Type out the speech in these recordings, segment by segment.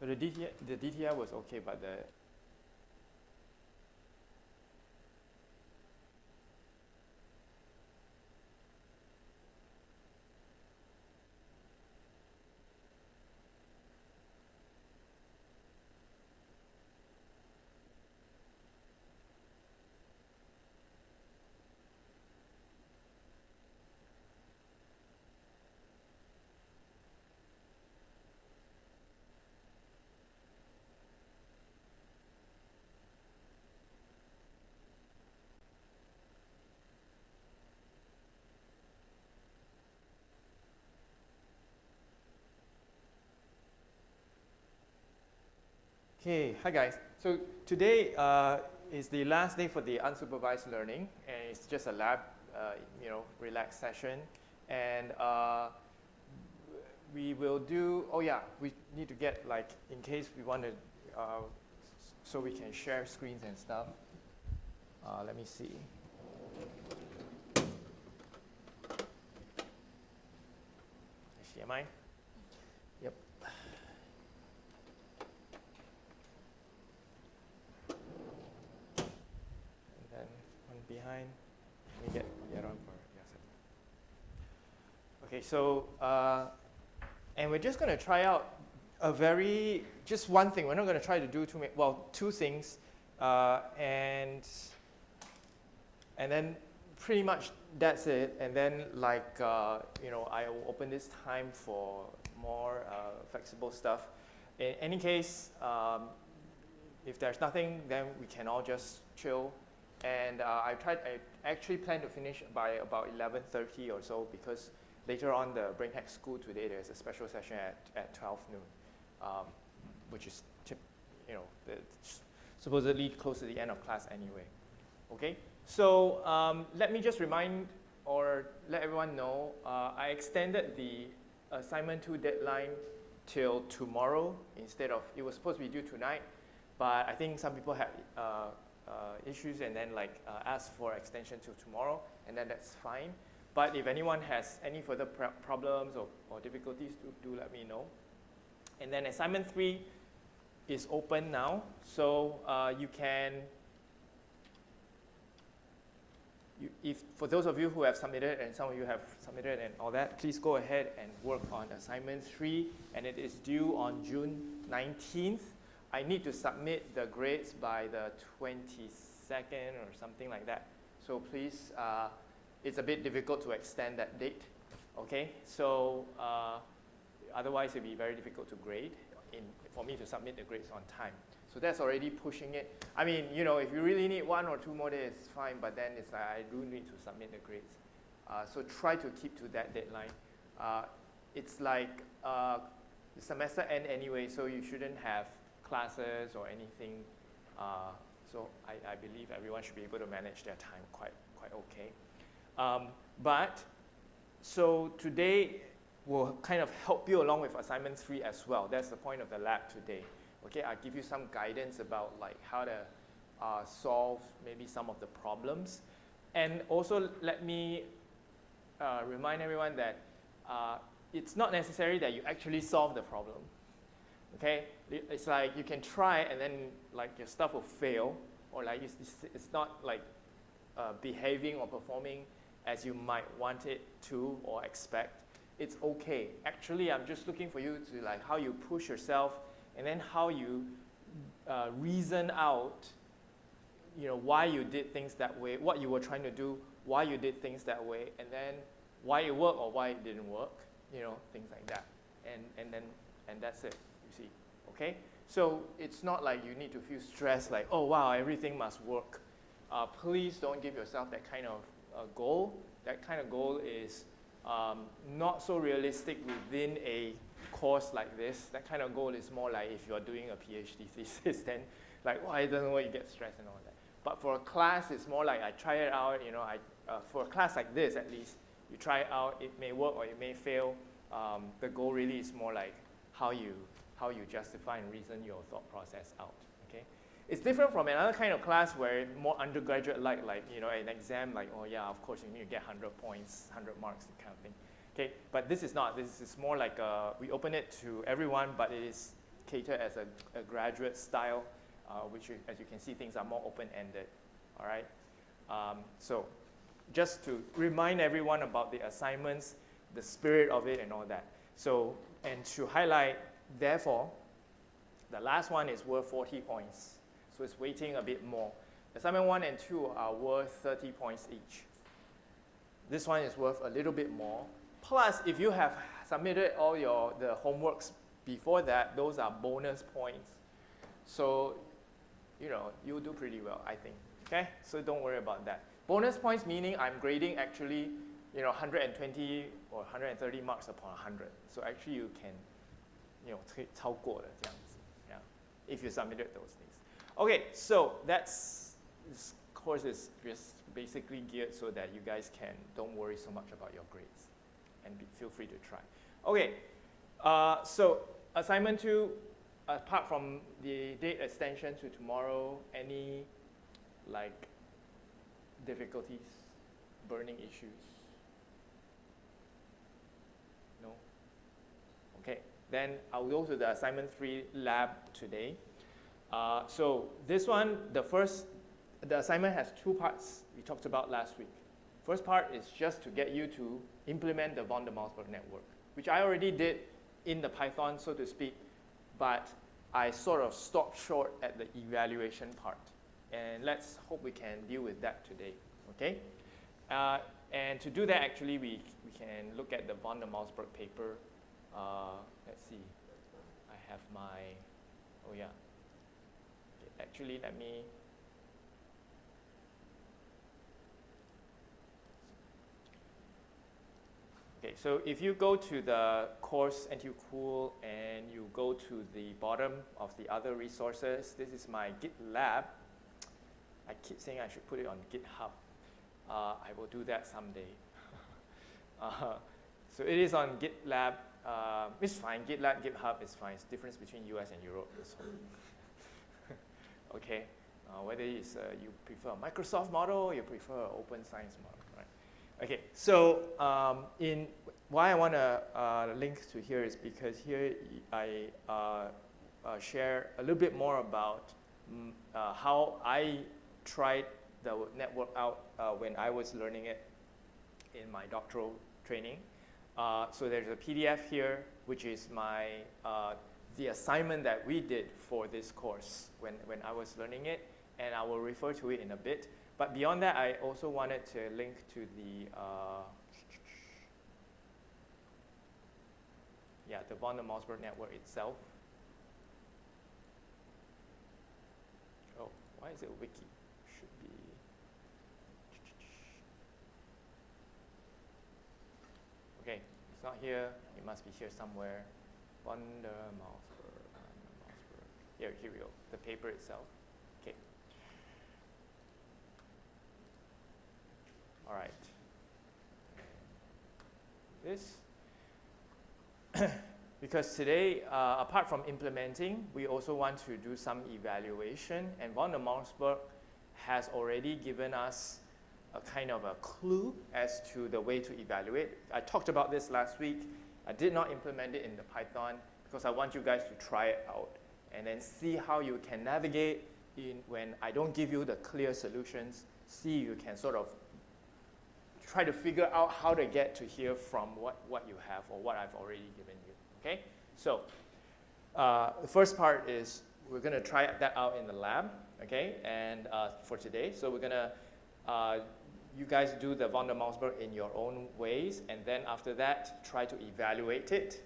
So the DTI was okay, but the Okay, hi guys. So today is the last day for the unsupervised learning, and it's just a lab, relaxed session. And we will do. Oh yeah, we need to get like in case we want to, so we can share screens and stuff. Let me see. HDMI. Yep. Behind. Let me get the other one for yes. Okay, so and we're just going to try out just one thing. We're not going to try to do two things, and then pretty much that's it. And then I will open this time for more flexible stuff. In any case, if there's nothing, then we can all just chill. And I actually plan to finish by about 11:30 or so, because later on the Brainhack School today there's a special session at 12 noon, which is supposedly close to the end of class anyway. Okay, so let me just remind or let everyone know I extended the assignment 2 deadline till tomorrow instead of, it was supposed to be due tonight, but I think some people had issues and then ask for extension till tomorrow, and then that's fine. But if anyone has any further problems or difficulties, do let me know. And then assignment 3 is open now, so you can, if for those of you who have submitted and some of you have submitted and all that, please go ahead and work on assignment 3, and it is due on June 19th. I need to submit the grades by the 22nd or something like that. So please, it's a bit difficult to extend that date, okay? So otherwise it'd be very difficult to grade for me to submit the grades on time. So that's already pushing it. I mean, if you really need 1 or 2 more days, it's fine, but then it's I do need to submit the grades. So try to keep to that deadline. It's like the semester end anyway, so you shouldn't have classes or anything, so I believe everyone should be able to manage their time quite okay. But so today will kind of help you along with assignment 3 as well. That's the point of the lab today. Okay, I'll give you some guidance about how to solve maybe some of the problems, and also let me remind everyone that it's not necessary that you actually solve the problem. Okay, it's like you can try and then your stuff will fail, or it's not behaving or performing as you might want it to or expect. It's okay. Actually, I'm just looking for you to how you push yourself, and then how you reason out, why you did things that way, what you were trying to do, why you did things that way, and then why it worked or why it didn't work, things like that, and that's it. You see, okay? So it's not like you need to feel stressed, oh wow, everything must work. Please don't give yourself that kind of goal. That kind of goal is not so realistic within a course like this. That kind of goal is more like if you're doing a PhD thesis, then why it doesn't work, you get stressed and all that. But for a class, it's more like I try it out. For a class like this, at least, you try it out. It may work or it may fail. The goal really is more like how you justify and reason your thought process out. Okay, it's different from another kind of class where more undergraduate an exam oh yeah, of course you need to get 100 points, 100 marks, that kind of thing. Okay, but this is not. This is more like we open it to everyone, but it is cater as a graduate style, which, as you can see, things are more open-ended. All right. So just to remind everyone about the assignments, the spirit of it, and all that. So, and to highlight, therefore, the last one is worth 40 points. So it's weighting a bit more. Assignment 1 and 2 are worth 30 points each. This one is worth a little bit more. Plus, if you have submitted all the homeworks before that, those are bonus points. So, you'll do pretty well, I think. Okay? So don't worry about that. Bonus points meaning I'm grading actually, 120 or 130 marks upon 100. So actually you can, 超过的这样子, yeah, if you submitted those things. Okay, so this course is just basically geared so that you guys don't worry so much about your grades, and feel free to try. Okay, so assignment 2, apart from the date extension to tomorrow, any difficulties, burning issues? No? Okay, then I'll go to the assignment 3 lab today. So this one, the assignment has 2 parts we talked about last week. First part is just to get you to implement the von der Mausberg network, which I already did in the Python, so to speak, but I sort of stopped short at the evaluation part. And let's hope we can deal with that today, okay? And to do that, actually, we can look at the von der Mausberg paper. Let's see. I have my, oh yeah. Okay, actually, let me. Okay, so if you go to the course NTU Cool and you go to the bottom of the other resources, this is my GitLab. I keep saying I should put it on GitHub. I will do that someday. So it is on GitLab. It's fine. GitLab, GitHub is fine. It's the difference between US and Europe. So okay. Whether it's you prefer a Microsoft model, you prefer an open science model, right? Okay. So why I want to link to here is because here I share a little bit more about how I tried the network out when I was learning it in my doctoral training. So there's a PDF here, which is the assignment that we did for this course when I was learning it, and I will refer to it in a bit. But beyond that, I also wanted to link to the von der Mausberg network itself. Oh, why is it a wiki? Should be. Okay, it's not here. It must be here somewhere. Von der Mausberg. Here we go. The paper itself. Okay. All right. This. Because today, apart from implementing, we also want to do some evaluation, and von der Mausberg has already given us a kind of a clue as to the way to evaluate. I talked about this last week. I did not implement it in the Python because I want you guys to try it out and then see how you can navigate when I don't give you the clear solutions. See, you can sort of try to figure out how to get to here from what you have or what I've already given you, okay? So the first part is we're going to try that out in the lab, okay, and for today. So we're going to, you guys do the von der Mausberg in your own ways, and then after that, try to evaluate it,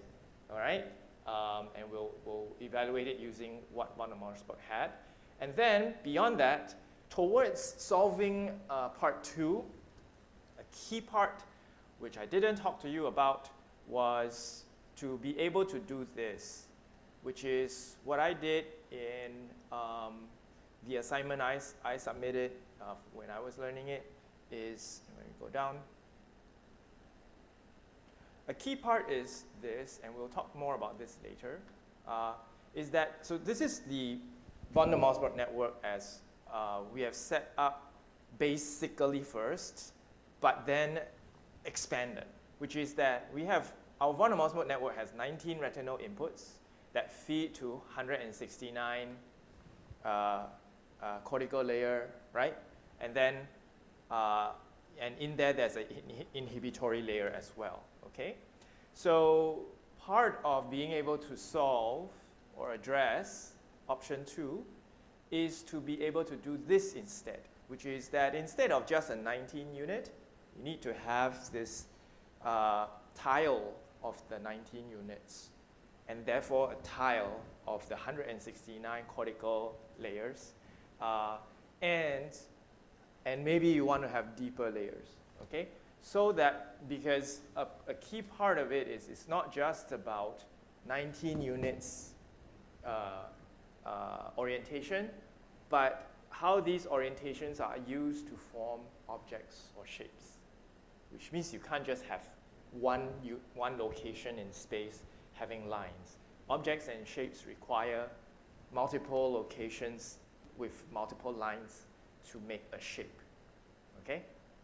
all right? And we'll evaluate it using what von der Mausberg had. And then beyond that, towards solving part 2, a key part, which I didn't talk to you about, was to be able to do this, which is what I did in the assignment I submitted when I was learning it. Is, let me go down. A key part is this, and we'll talk more about this later, is that, so this is the von der Mausberg network as we have set up basically first, but then expanded, which is that we have, our von der Mausberg network has 19 retinal inputs, that feed to 169 cortical layer, right? And then, and in there, there's an inhibitory layer as well, okay? So part of being able to solve or address option 2 is to be able to do this instead, which is that instead of just a 19 unit, you need to have this tile of the 19 units, and therefore a tile of the 169 cortical layers, and maybe you want to have deeper layers, okay? So that, because a key part of it is it's not just about 19 units orientation, but how these orientations are used to form objects or shapes, which means you can't just have one location in space having lines. Objects and shapes require multiple locations with multiple lines to make a shape, okay?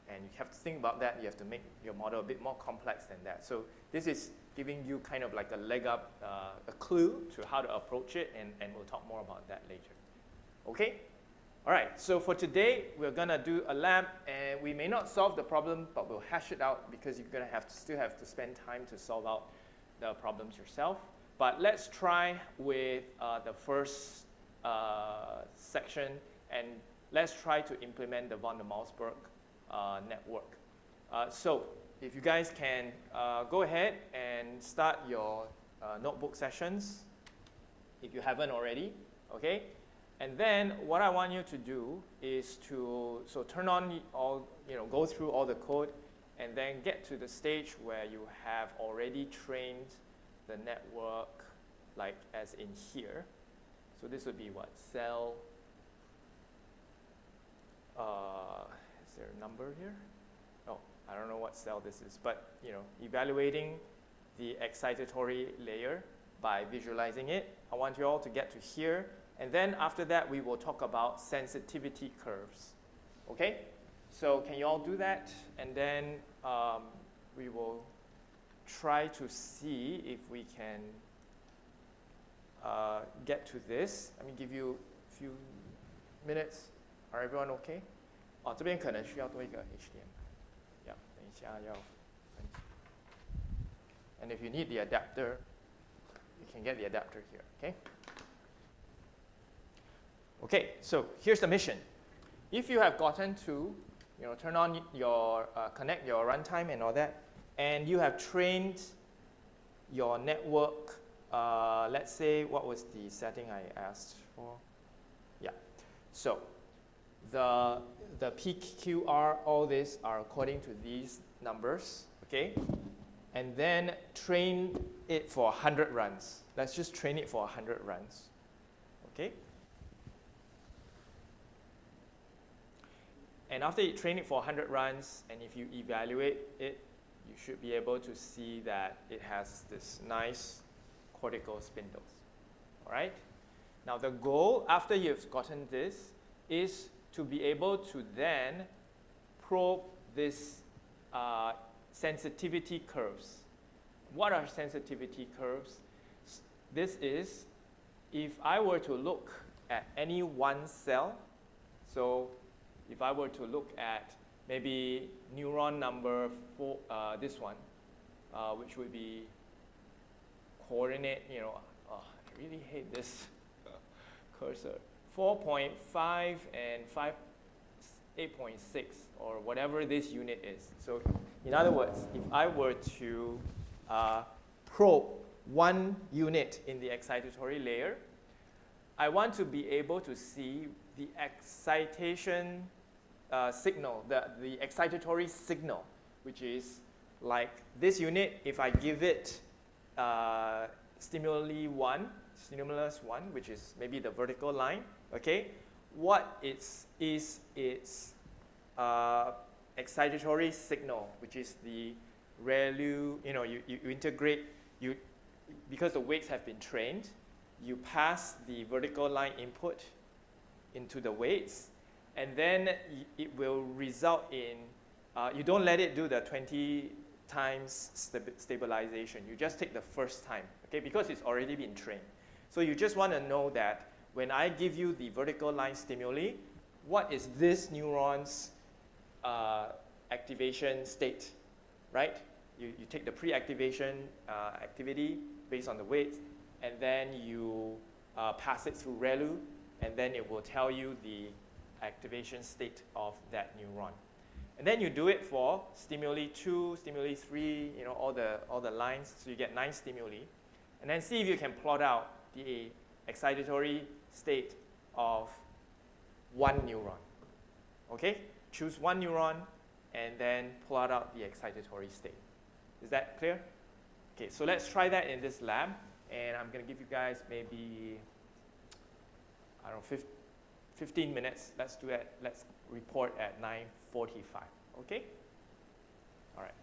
And you have to think about that. You have to make your model a bit more complex than that. So this is giving you kind of like a leg up, a clue to how to approach it, and we'll talk more about that later. Okay? All right, so for today, we're gonna do a lab, and we may not solve the problem, but we'll hash it out because you're gonna still have to spend time to solve out the problems yourself. But let's try with the first section, and let's try to implement the von der Malsburg network. So if you guys can go ahead and start your notebook sessions, if you haven't already, okay? And then what I want you to do is to turn on all, go through all the code, and then get to the stage where you have already trained the network, like as in here. So this would be what? Cell, is there a number here? Oh, I don't know what cell this is, but evaluating the excitatory layer by visualizing it. I want you all to get to here. And then after that, we will talk about sensitivity curves. Okay? So can you all do that? And then we will try to see if we can get to this. Let me give you a few minutes. Are everyone okay? 这边可能需要多一个 HDMI. Yeah, 等一下要分解. And if you need the adapter, you can get the adapter here, okay? Okay, so here's the mission. If you have gotten to, turn on your, connect your runtime and all that, and you have trained your network, let's say, what was the setting I asked for? Yeah, so the PQR, all these are according to these numbers, okay? And then train it for 100 runs. Let's just train it for 100 runs, okay? And after you train it for 100 runs, and if you evaluate it, you should be able to see that it has this nice cortical spindles. All right? Now the goal, after you've gotten this, is to be able to then probe this sensitivity curves. What are sensitivity curves? This is, if I were to look at any one cell, so if I were to look at maybe neuron number 4, this one, which would be coordinate, I really hate this cursor, 4.5 and 8.6, or whatever this unit is. So in other words, if I were to probe one unit in the excitatory layer, I want to be able to see the excitation signal, the excitatory signal, which is like this unit. If I give it stimulus 1, which is maybe the vertical line, okay, what is its excitatory signal, which is the ReLU, you integrate, because the weights have been trained, you pass the vertical line input into the weights, and then it will result in, you don't let it do the 20 times stabilization. You just take the first time, okay, because it's already been trained. So you just want to know that when I give you the vertical line stimuli, what is this neuron's activation state, right? You take the pre-activation activity based on the weight, and then you pass it through ReLU, and then it will tell you the activation state of that neuron. And then you do it for stimuli 2, stimuli 3, you know, all the lines, so you get 9 stimuli. And then see if you can plot out the excitatory state of one neuron. Okay? Choose one neuron and then plot out the excitatory state. Is that clear? Okay, so let's try that in this lab. And I'm going to give you guys maybe, I don't know, 15 minutes. Let's do it. Let's report at 9:45. Okay? All right.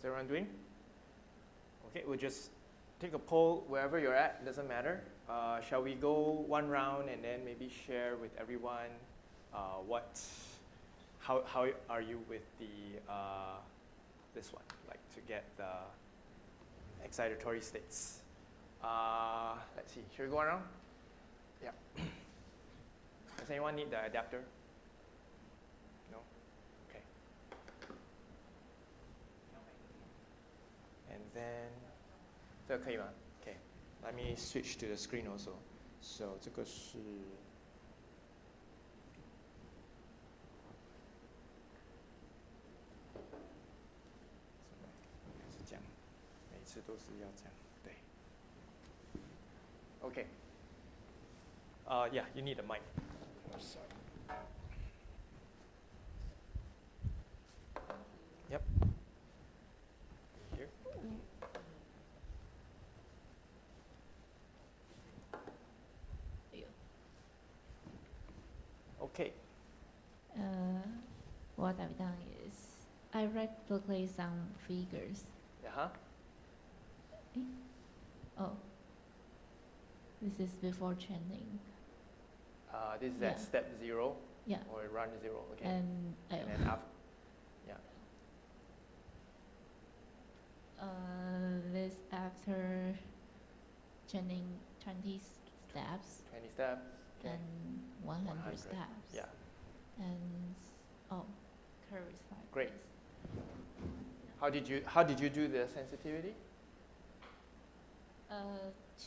everyone doing? Okay, we'll just take a poll wherever you're at, doesn't matter. Shall we go one round and then maybe share with everyone how are you with this one, like to get the excitatory states. Let's see, should we go around? Yeah. Does anyone need the adapter? No? Okay. And then, 这个可以吗? Okay. Let me switch to the screen also. So 这个是这样，每次都是要这样，对。Okay. Yeah, you need a mic. Sorry. Yep. Here. Okay. What I've done is I replicate some figures. Uh-huh. Oh, this is before training. This is at step 0. Yeah. Or run 0. Okay. And then after, yeah. This after training 20 steps 20 steps. Okay. and 100 steps. Yeah. And curves like Great. this. How did you do the sensitivity?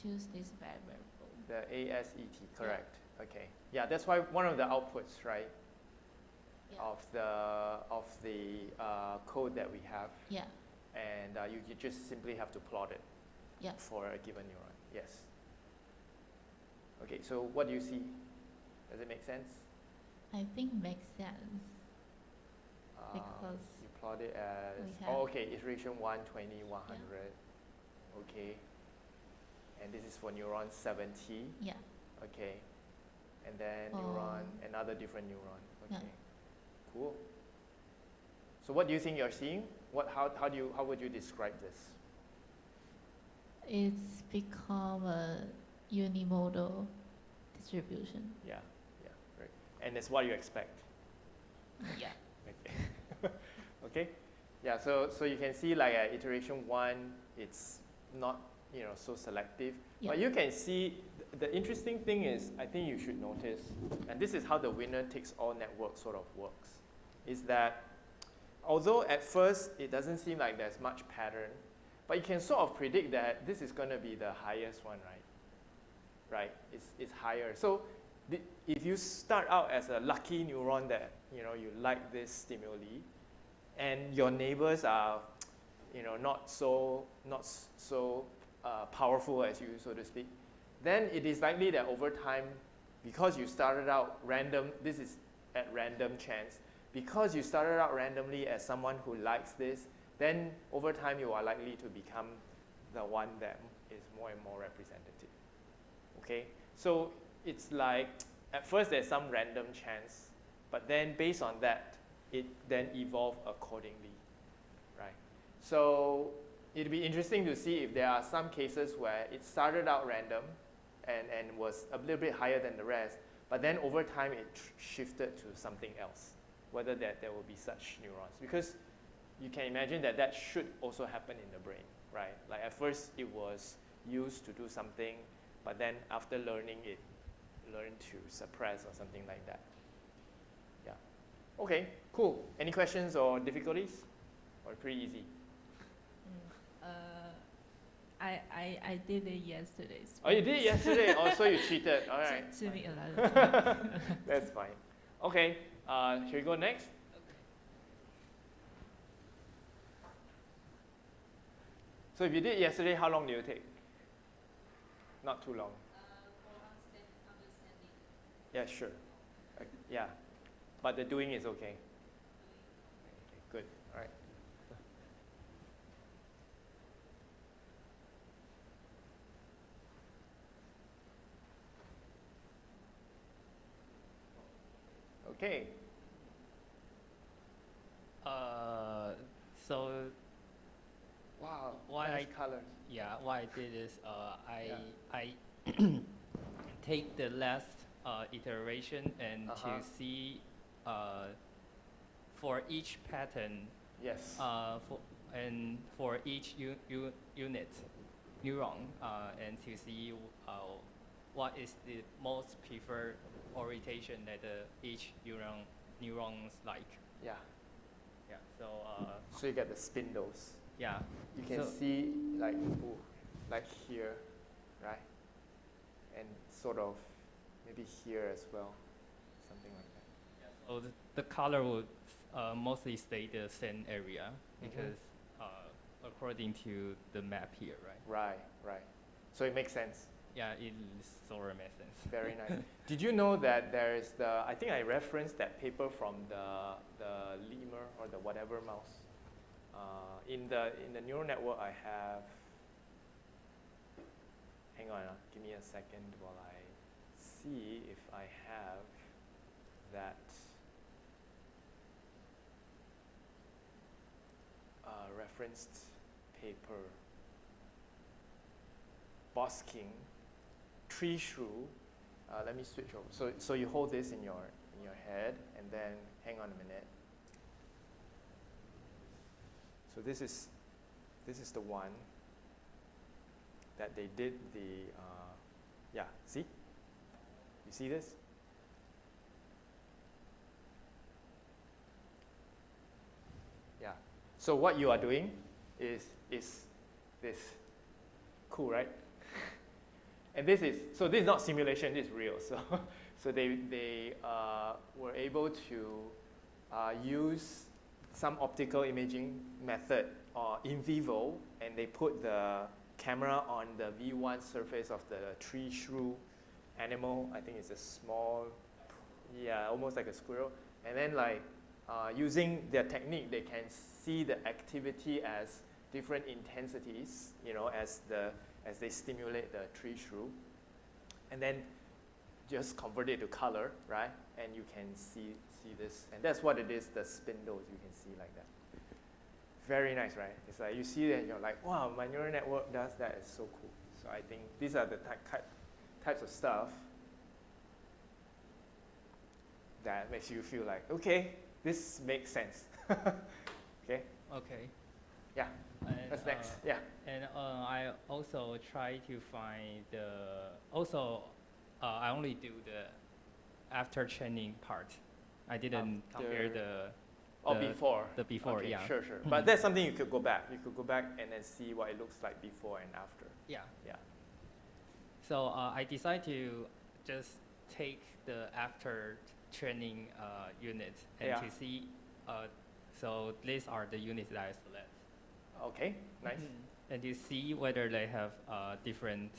Choose this variable. The ASET, correct. Yeah. Okay. Yeah, that's why one of the outputs, right? Yeah. Of the code that we have. Yeah. And you just simply have to plot it. Yeah. For a given neuron. Yes. Okay, so what do you see? Does it make sense? I think makes sense. Because you plot it as, okay, iteration 1, 20, 100. Yeah. Okay. And this is for neuron 70. Yeah. Okay. And then neuron, another different neuron. Okay. Yeah. Cool. So what do you think you're seeing? How would you describe this? It's become a unimodal distribution. Yeah, right. And it's what you expect. Yeah. Okay. Okay. Yeah. So you can see like at iteration 1, it's not so selective. Yeah. But you can see the interesting thing is, I think you should notice, and this is how the winner takes all network sort of works, is that although at first it doesn't seem like there's much pattern, but you can sort of predict that this is going to be the highest one, right? Right? It's higher. So if you start out as a lucky neuron that you like this stimuli, and your neighbors are not so powerful as you, so to speak, then it is likely that over time, because you started out random, this is at random chance, because you started out randomly as someone who likes this, then over time you are likely to become the one that is more and more representative. Okay? So it's like, at first there's some random chance, but then based on that, it then evolved accordingly, right? So it'd be interesting to see if there are some cases where it started out random and was a little bit higher than the rest, but then over time it shifted to something else, whether that there will be such neurons. Because you can imagine that should also happen in the brain, right? Like at first it was used to do something, but then after learning it learned to suppress or something like that. Yeah. Okay, cool. Any questions or difficulties? Or pretty easy? I did it yesterday. Oh, you did it yesterday? Oh, so you cheated. All right. It took me a lot of time. That's fine. Okay, shall we go next? Okay. So if you did it yesterday, how long do you take? Not too long. For understanding. Yeah, sure. Yeah, but the doing is okay. Okay, good. All right. Okay. So nice colors. Yeah, what I did is Yeah. I take the last iteration and Uh-huh. to see for each pattern Yes. for each unit neuron and to see what is the most preferred orientation that each neurons like. Yeah. Yeah. So you get the spindles. Yeah. You can see like here, right? And sort of maybe here as well, something like that. Yeah, so the color would mostly stay the same area because according to the map here, right? Right. So it makes sense. Yeah, it sort of makes sense. Very nice. Did you know that there is I think I referenced that paper from the lemur or the whatever mouse. In the neural network I have, hang on, give me a second while I see if I have that referenced paper. Bosking, tree shrew. Let me switch over. So you hold this in your head, and then hang on a minute. So this is the one that they did the see? You see this? Yeah. So what you are doing is this. Cool, right? And this is not simulation, this is real. So they were able to use some optical imaging method in vivo, and they put the camera on the V1 surface of the tree shrew animal. I think it's a small, almost like a squirrel. And then using their technique, they can see the activity as different intensities, as they stimulate the tree shrew, and then just convert it to color, right? And you can see this, and that's what it is. The spindles you can see like that. Very nice, right? It's like you see that and you're like, wow, my neural network does that. It's so cool. So I think these are the types of stuff that makes you feel like, okay, this makes sense. Okay. Okay. Yeah. And, What's next? Yeah. And I also try to find I only do the after training part. I didn't compare before. The before, okay, yeah. Sure. But that's something you could go back. You could go back and then see what it looks like before and after. Yeah. Yeah. So I decided to just take the after training unit and to see. So these are the units that I select. Okay, nice. And you see whether they have different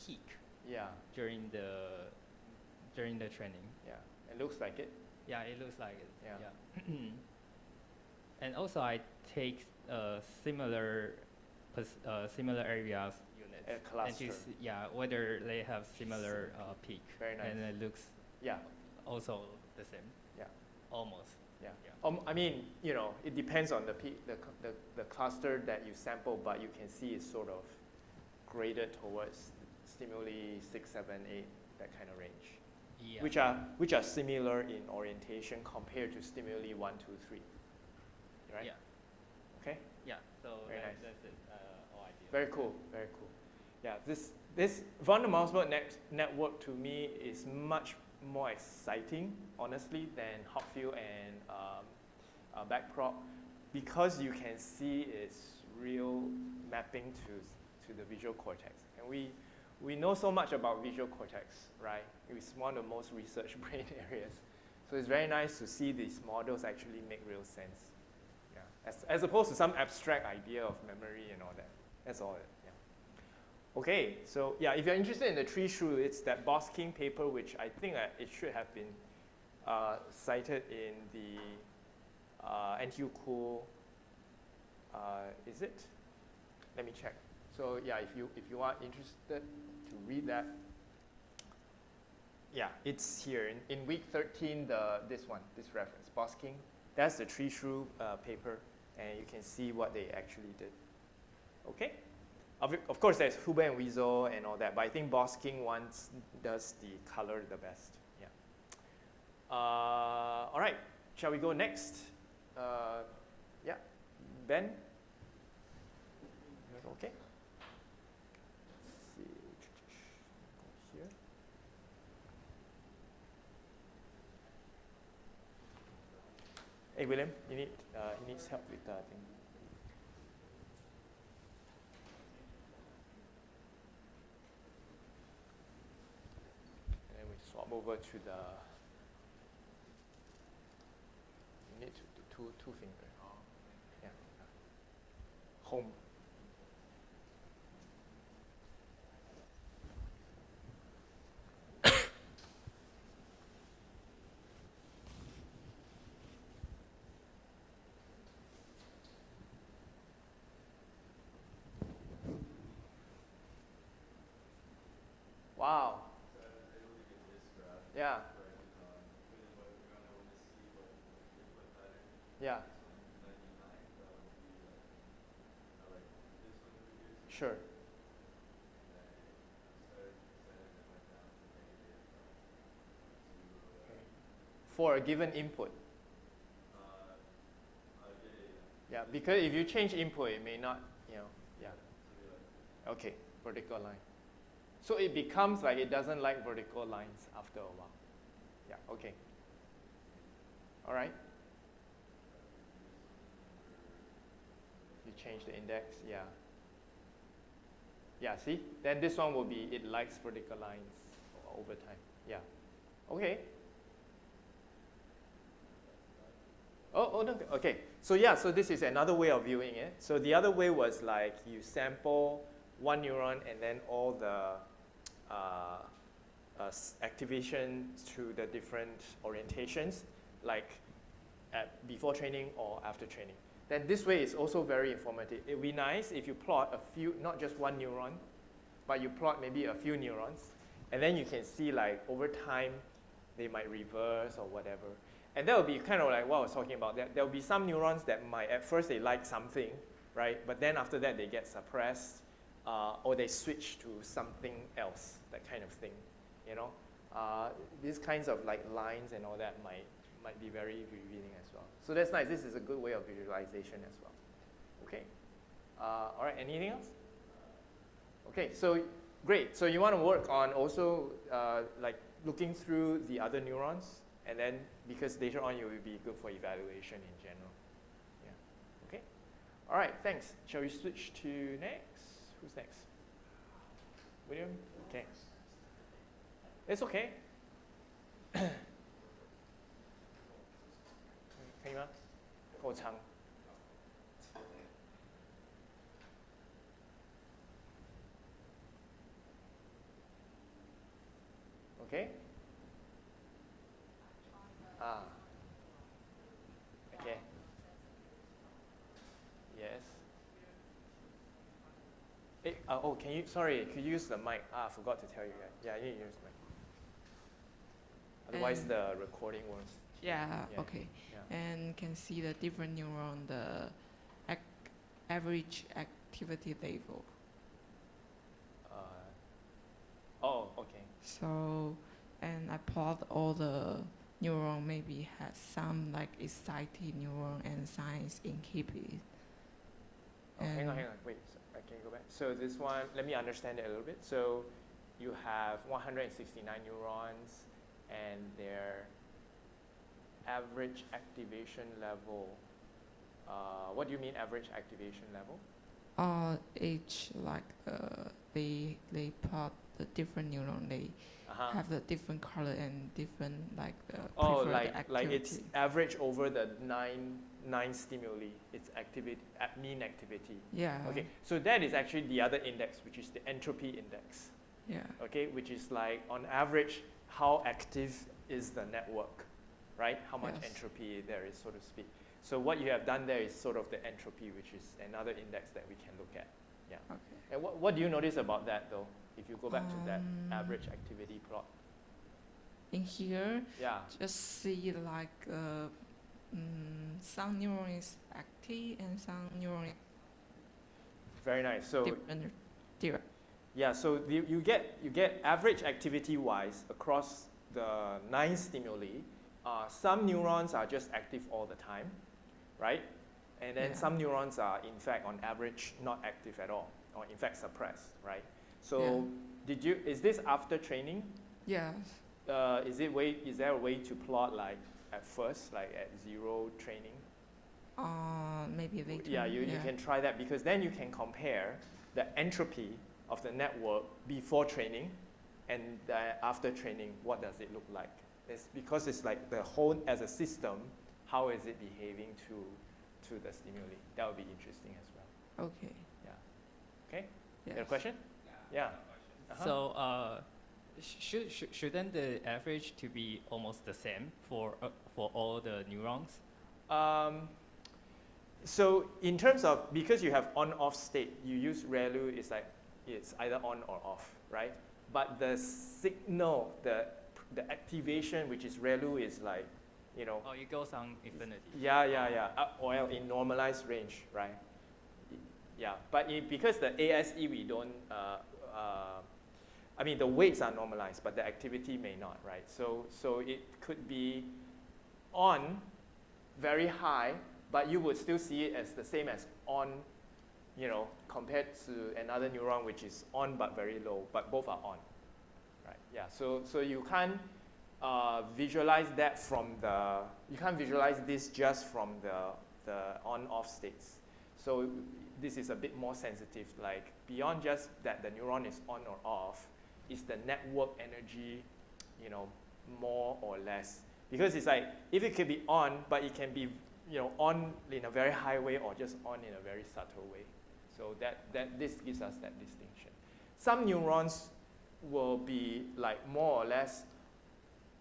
peak. Yeah. During the training. Yeah, it looks like it. Yeah, it looks like it. Yeah. And also I take similar areas units. A cluster. And to see, whether they have similar peak. Very nice. And it looks also the same. Yeah. Almost. Yeah. I mean, it depends on the cluster that you sample, but you can see it's sort of graded towards stimuli 6, 7, 8, that kind of range. Yeah. Which are similar in orientation compared to stimuli 1, 2, 3. Right? Yeah. Okay? Yeah. So Very nice. That's it. All I did. Very cool. Very cool. Yeah. This von Neumann network to me is much more exciting, honestly, than Hopfield and backprop, because you can see its real mapping to the visual cortex. And we know so much about visual cortex, right? It's one of the most researched brain areas. So it's very nice to see these models actually make real sense. Yeah. As opposed to some abstract idea of memory and all that. That's all it. Yeah. Okay, so if you're interested in the tree shrew, it's that Bosking paper, which I think it should have been cited in the NTU Cool. Is it? Let me check. So if you are interested to read that, it's here in week 13. This reference, Bosking. That's the tree shrew paper, and you can see what they actually did. Okay. Of course, there's Huber and Weasel and all that, but I think Bosking does the color the best. Yeah. All right, shall we go next? Yeah, Ben? Okay. Let's see. Go here. Hey, William, he needs help with the thing. And then we swap over to the. You need to do two fingers. Yeah. Home. Wow. Yeah. Yeah. Sure. For a given input. Yeah, because if you change input, it may not, yeah. Okay, vertical line. So it becomes like it doesn't like vertical lines after a while. Yeah, okay. All right. You change the index, yeah. Yeah, see? Then this one will be, it likes vertical lines over time. Yeah. Okay. Oh, no, okay. So yeah, so this is another way of viewing it. So the other way was like you sample one neuron and then all the activation to the different orientations, like before training or after training. Then this way is also very informative. It would be nice if you plot a few, not just one neuron, but you plot maybe a few neurons, and then you can see like over time they might reverse or whatever. And that will be kind of like what I was talking about. There will be some neurons that might, at first they like something, right? But then after that they get suppressed, or they switch to something else, that kind of thing, you know? These kinds of like lines and all that might be very revealing as well. So that's nice. This is a good way of visualization as well. Okay. All right, anything else? Okay, so great. So you want to work on also like looking through the other neurons, and then because later on you will be good for evaluation in general. Yeah. Okay. All right, thanks. Shall we switch to next? Who's next? William? Okay. It's okay. 可以吗？够长。Okay. Okay. Yes. Hey, oh, could you use the mic? I forgot to tell you guys. Yeah, you need to use the mic. Otherwise, the recording won't. Yeah, Yeah. okay. Yeah. And can see the different neuron, the average activity level. Oh, okay. So, and I plot all the neuron maybe has some like excited neuron and some is inhibited. Oh, hang on. Wait, I can go back. So this one, let me understand it a little bit. So you have 169 neurons and their average activation level. What do you mean average activation level? Each like they plot the different neuron. They have the different color and different like the preferred activity. Like it's average over the nine stimuli. It's activity mean activity. Yeah. Okay, so that is actually the other index, which is the entropy index. Yeah. Okay, which is like on average how active is the network, right? How much entropy there is, so to speak. So what you have done there is sort of the entropy, which is another index that we can look at. Yeah. Okay. And what do you notice about that though? If you go back to that average activity plot. In here, Yeah. just see like some neuron is active and some neuron Very nice. So different. Yeah, so you get average activity-wise across the 9 stimuli. Some neurons are just active all the time, right? And then some neurons are, in fact, on average, not active at all, or in fact suppressed, right? So is this after training? Yes. Is there a way to plot like at first, like at 0 training? Maybe later. Yeah, you can try that, because then you can compare the entropy of the network before training and after training. What does it look like? It's because it's like the whole as a system. How is it behaving to the stimuli? That would be interesting as well. Okay. Yeah. Okay. Yes. You have a question? Yeah. So shouldn't the average to be almost the same for all the neurons? So in terms of, because you have on-off state, you use ReLU, it's either on or off, right? But the signal, the activation, which is ReLU, is like, you know. Oh, it goes on infinity. Yeah. Well, in normalized range, right? Yeah, but because the ASE we don't, I mean the weights are normalized, but the activity may not, right? So it could be on, very high, but you would still see it as the same as on, you know, compared to another neuron which is on but very low, but both are on, right? Yeah, so you can't visualize that from you can't visualize this just from the on-off states. So this is a bit more sensitive, like beyond just that the neuron is on or off, is the network energy, you know, more or less. Because it's like, if it can be on, but it can be, you know, on in a very high way or just on in a very subtle way. So this gives us that distinction. Some neurons will be like more or less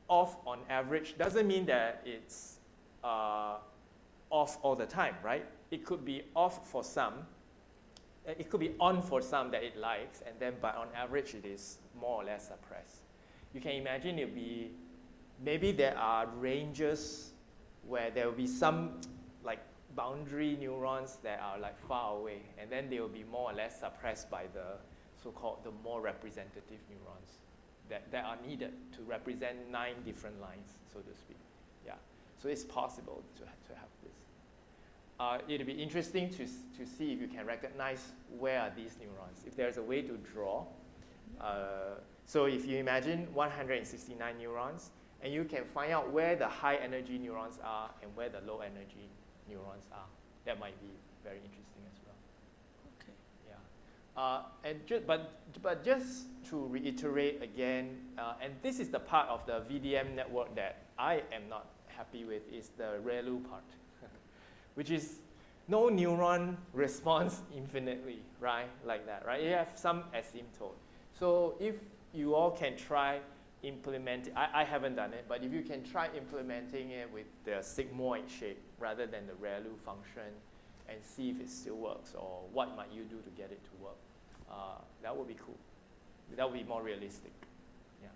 off on average. Doesn't mean that it's off all the time, right? It could be off for some. It could be on for some that it likes, and then but on average it is more or less suppressed. You can imagine it be, maybe there are ranges where there will be some like boundary neurons that are like far away, and then they will be more or less suppressed by the so-called the more representative neurons that are needed to represent 9 different lines, so to speak. Yeah, so it's possible to have this. It'll be interesting to see if you can recognize where are these neurons. If there's a way to draw, so if you imagine 169 neurons, and you can find out where the high energy neurons are and where the low energy neurons are, that might be very interesting as well. Okay. Yeah. But just to reiterate again, and this is the part of the VDM network that I am not happy with, is the ReLU part, which is no neuron responds infinitely, right? Like that, right? You have some asymptote. So if you all can try implementing, I haven't done it, but if you can try implementing it with the sigmoid shape rather than the ReLU function and see if it still works, or what might you do to get it to work, that would be cool. That would be more realistic. Yeah.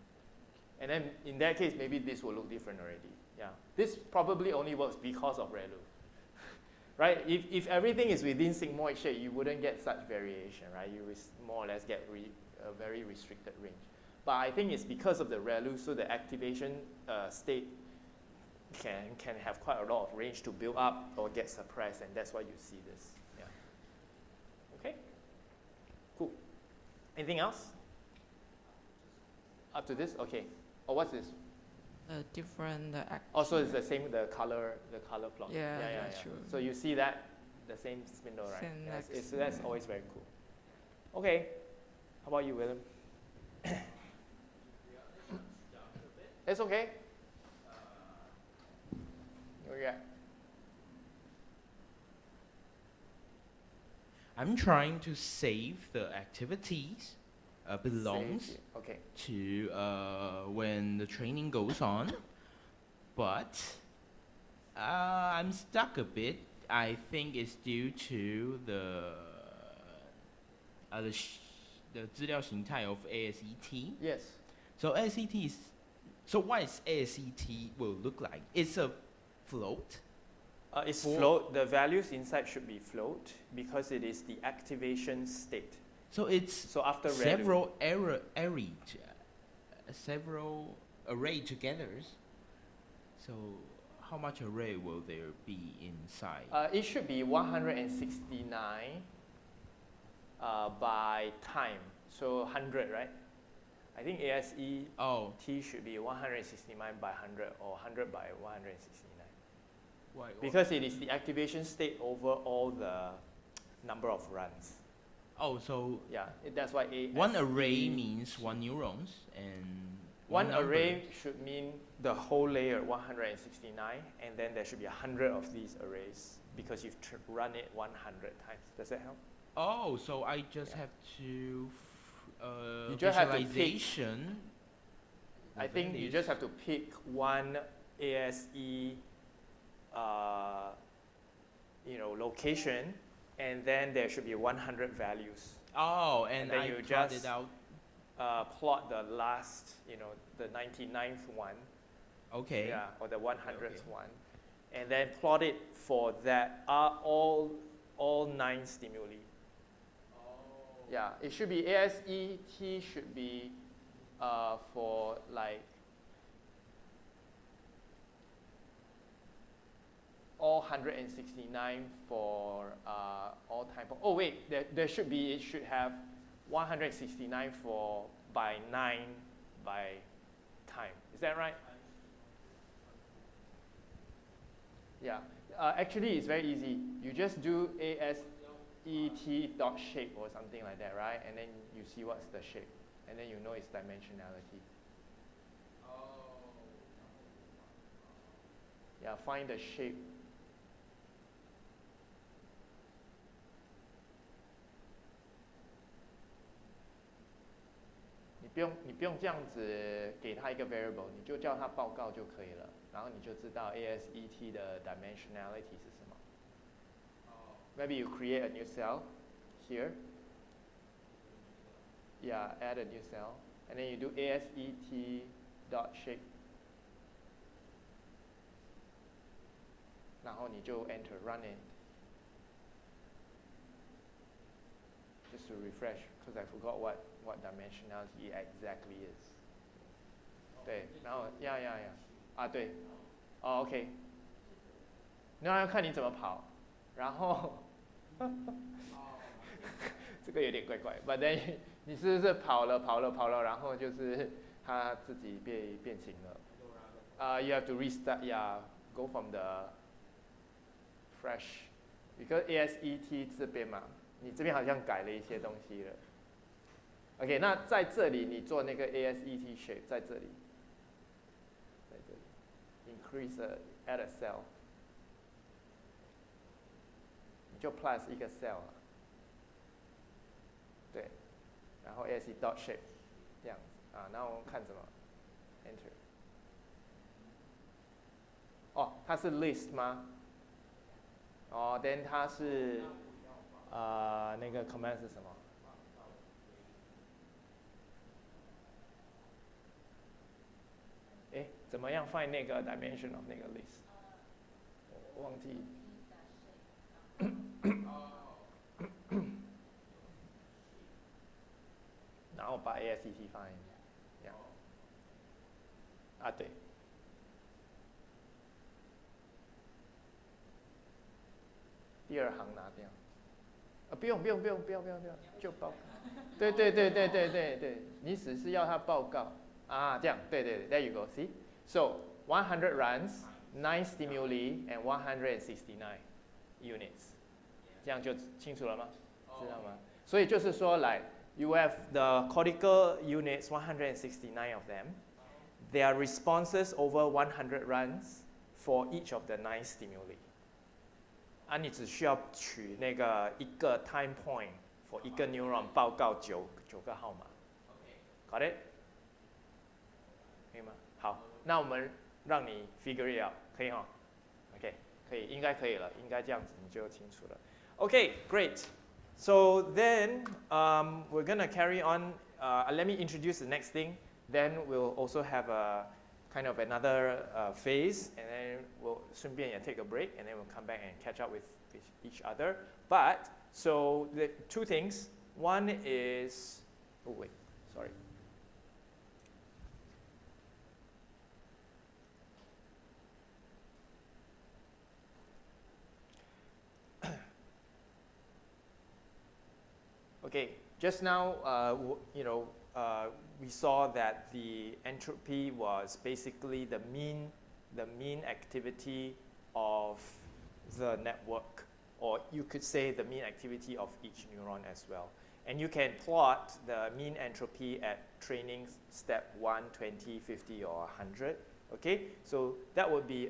And then in that case, maybe this will look different already. Yeah. This probably only works because of ReLU. Right? If everything is within sigmoid shape, you wouldn't get such variation, right? You would more or less get a very restricted range. But I think it's because of the ReLU, so the activation state can have quite a lot of range to build up or get suppressed, and that's why you see this. Yeah. Okay? Cool. Anything else? Up to this? Okay. Oh, what's this? Different. Also, it's the same, the color plot. Yeah, true. So you see that, the same spindle, right? Same That's always very cool. Okay. How about you, William? It's okay. Okay. I'm trying to save the activities belongs Okay. to when the training goes on, but I'm stuck a bit. I think it's due to the 资料形态 of ASET. Yes. So ASET is, so what is ASET will look like? It's a float. It's float. The values inside should be float because it is the activation state. So it's So after several several array together. So how much array will there be inside? It should be 169 by time. So 100, right? I think ASE T should be 169 by 100 or 100 by 169. Why? Because it is the activation state over all the number of runs. Oh, so yeah, that's why one array means one neurons and one array should mean the whole layer 169, and then there should be 100 of these arrays because you've run it 100 times. Does that help? Oh, so I just have to you just have to pick, visualization. I think you just have to pick one ASE location, and then there should be 100 values. Oh, and then I you plot just it out. Plot the last, the 99th one. Okay. Yeah, or the 100th Okay. one, and then plot it for that all 9 stimuli. Yeah, it should be ASET should be for like all 169 for all time. Oh wait, there should be, it should have 169 for by 9 by time. Is that right? Yeah. Actually, it's very easy. You just do ASET dot shape or something like that, right? And then you see what's the shape, and then you know its dimensionality. Yeah, find the shape.你不用这样子给它一个 variable， 你就叫它报告就可以了，然后你就知道 ASET 的 dimensionality 是什么。Maybe you create a new cell here. Yeah, add a new cell, and then you do ASET dot shape. 然后你就 enter run it. Just to refresh, because I forgot what dimensionality exactly is. 对，然后对，OK。那要看你怎么跑，然后这个有点怪怪。But then 你是不是跑了，然后就是它自己变形了？You have to restart. Yeah, go from the fresh. Because ASET 这边嘛，你这边好像改了一些东西了。OK， 那在这里你做那个 ASET shape， 在这里 increase add a cell， 你就 plus 一个 cell， 对，然后 ASET dot shape 这样子啊，然后我们看什么 enter。哦，它是 list 吗？哦 ，then 它是那个 command 是什么？怎么样 find 那个 dimension of 那个 list？ 我忘记。然后把 ASET 放进去，对。第二行拿掉。不用，就报告。对，你只是要他报告这样，对，there you go, see? So 100 runs, 9 stimuli, and 169 units. 这样就清楚了吗？知道吗？所以就是说，来 you have the cortical units, 169 of them. There are responses over 100 runs for each of the 9 stimuli. 你只需要取那个一个 time point for 一个 neuron 报告9个号码。Got it？ 可以吗？好，那我们让你 figure it out， 可以哈 ？OK， 可以，应该可以了，应该这样子你就清楚了。Okay, great. So then we're gonna carry on. Let me introduce the next thing. Then we'll also have a kind of another phase, and then we'll 顺便也 take a break, and then we'll come back and catch up with each other. But so the two things. One is, oh wait, sorry. Okay, just now, we saw that the entropy was basically the mean activity of the network, or you could say the mean activity of each neuron as well. And you can plot the mean entropy at training step 1, 20, 50, or 100. Okay, so that would be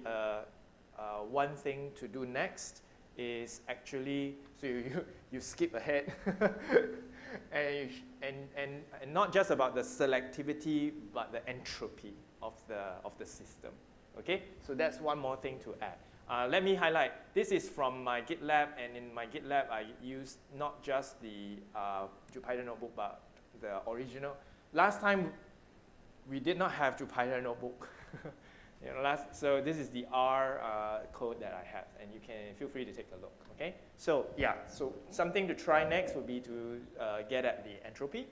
one thing to do next is actually, so you skip ahead and not just about the selectivity, but the entropy of the system. Okay, so that's one more thing to add. Let me highlight, this is from my GitLab, and in my GitLab I used not just the Jupyter notebook, but the original. Last time we did not have Jupyter notebook. So this is the R code that I have, and you can feel free to take a look. Okay, so yeah, so something to try next would be to get at the entropy,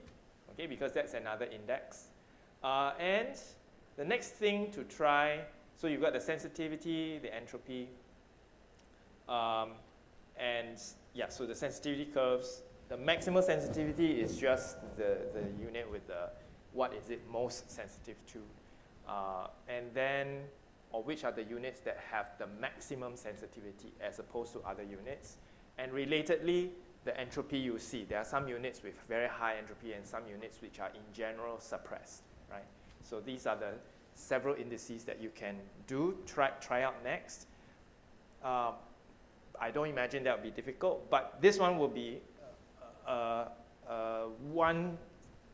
okay, because that's another index. And the next thing to try, so you've got the sensitivity, the entropy, and yeah, so the sensitivity curves. The maximal sensitivity is just the unit with the what is it most sensitive to. And then, or which are the units that have the maximum sensitivity as opposed to other units. And relatedly, the entropy you see, there are some units with very high entropy and some units which are in general suppressed, right? So these are the several indices that you can do, try out next. I don't imagine that will be difficult, but this one will be one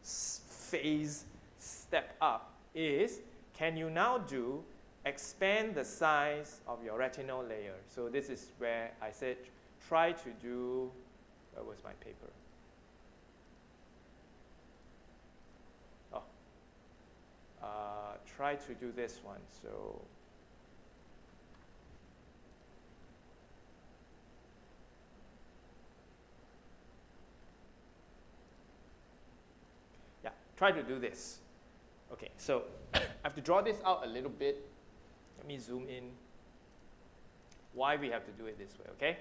phase step up is, can you now expand the size of your retinal layer? So this is where I said, try to do, where was my paper? Oh, try to do this one. So yeah, try to do this. Okay, so I have to draw this out a little bit. Let me zoom in. Why we have to do it this way, okay?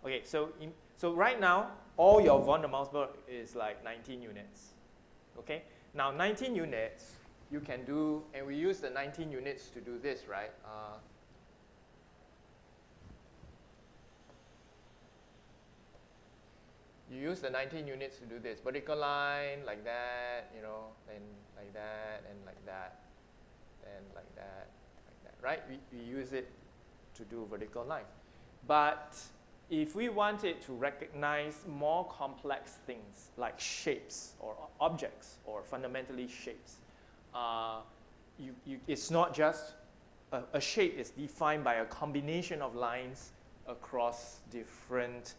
Okay, so right now, all your von der Waals is like 19 units, okay? Now 19 units, you can do, and we use the 19 units to do this, right? You use the 19 units to do this. Vertical line, like that, and like that, and like that, and like that, right? We use it to do vertical line. But if we wanted to recognize more complex things like shapes or objects or fundamentally shapes, it's not just a shape is defined by a combination of lines across different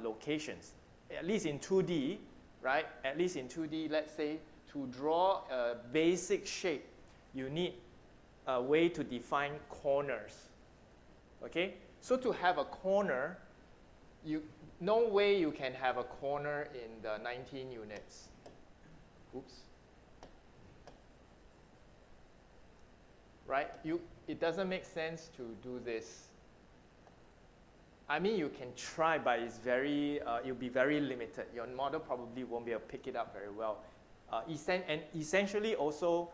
locations. At least in 2D, right? At least in 2D, let's say to draw a basic shape, you need a way to define corners. Okay? So to have a corner, no way you can have a corner in the 19 units. Oops. Right? It doesn't make sense to do this. I mean, you can try, but it's you'll be very limited. Your model probably won't be able to pick it up very well. And essentially also,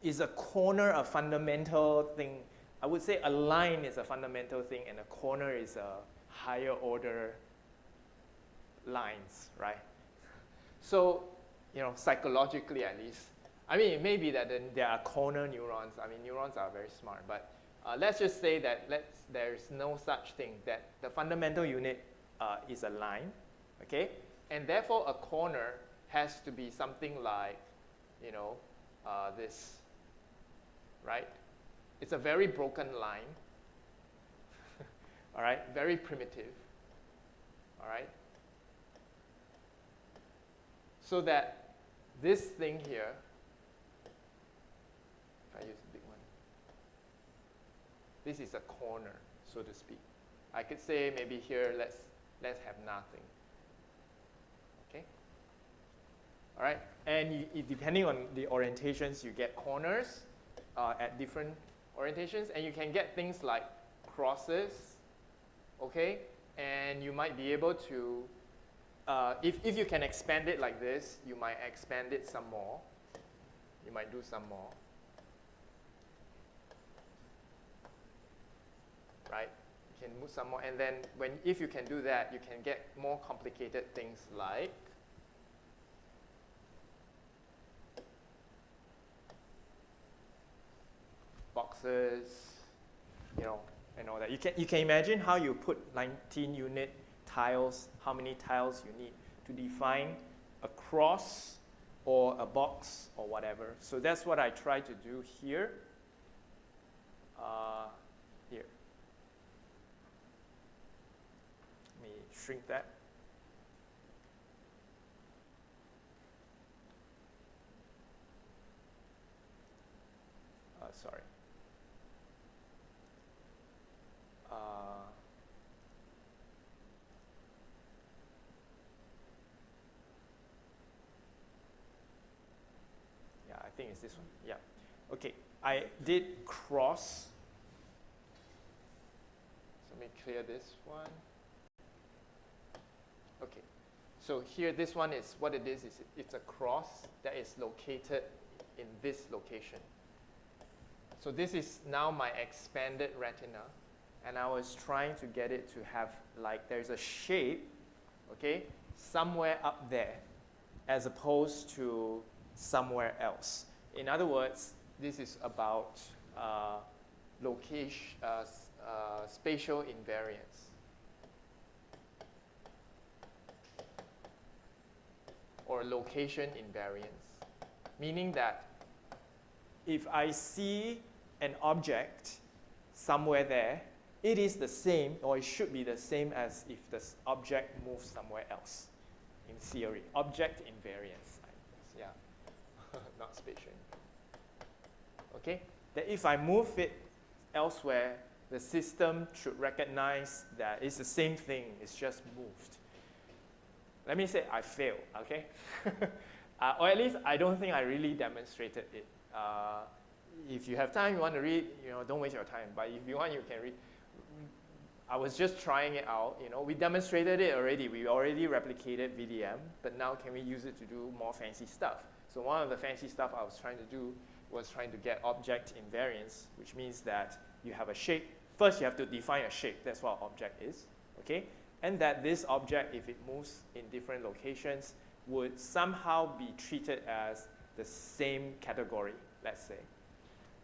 is a corner a fundamental thing? I would say a line is a fundamental thing, and a corner is a higher order lines, right? So, psychologically at least, I mean, it may be that there are corner neurons. I mean, neurons are very smart, but let's just say that there's no such thing, that the fundamental unit is a line, okay? And therefore, a corner has to be something like, this, right? It's a very broken line, all right? Very primitive, all right? So that this thing here, if I use a big one, this is a corner, so to speak. I could say maybe here, let's let's have nothing. Okay? All right, and depending on the orientations, you get corners at different orientations, and you can get things like crosses, okay? And you might be able to, if you can expand it like this, you might expand it some more. You might do some more. Right? You can move some more, and then if you can do that, you can get more complicated things like boxes, you know, and all that. You can imagine how you put 19 unit tiles, how many tiles you need to define a cross or a box or whatever. So that's what I try to do here. Here. Let me shrink that. Sorry. Yeah, I think it's this one. Yeah. Okay, I did cross. So let me clear this one. Okay, so here this one is what it is it's a cross that is located in this location. So this is now my expanded retina, and I was trying to get it to have, like, there's a shape, okay, somewhere up there, as opposed to somewhere else. In other words, this is about spatial invariance. Or location invariance, meaning that if I see an object somewhere there, it is the same, or it should be the same as if this object moves somewhere else, in theory. Object invariance, yeah, not spatial. Okay, that if I move it elsewhere, the system should recognize that it's the same thing, it's just moved. Let me say I failed, okay? Or at least I don't think I really demonstrated it. If you have time, you want to read, don't waste your time. But if you want, you can read. I was just trying it out. We demonstrated it already. We already replicated VDM, but now can we use it to do more fancy stuff? So one of the fancy stuff I was trying to do was trying to get object invariance, which means that you have a shape. First, you have to define a shape. That's what object is, okay? And that this object, if it moves in different locations, would somehow be treated as the same category, let's say.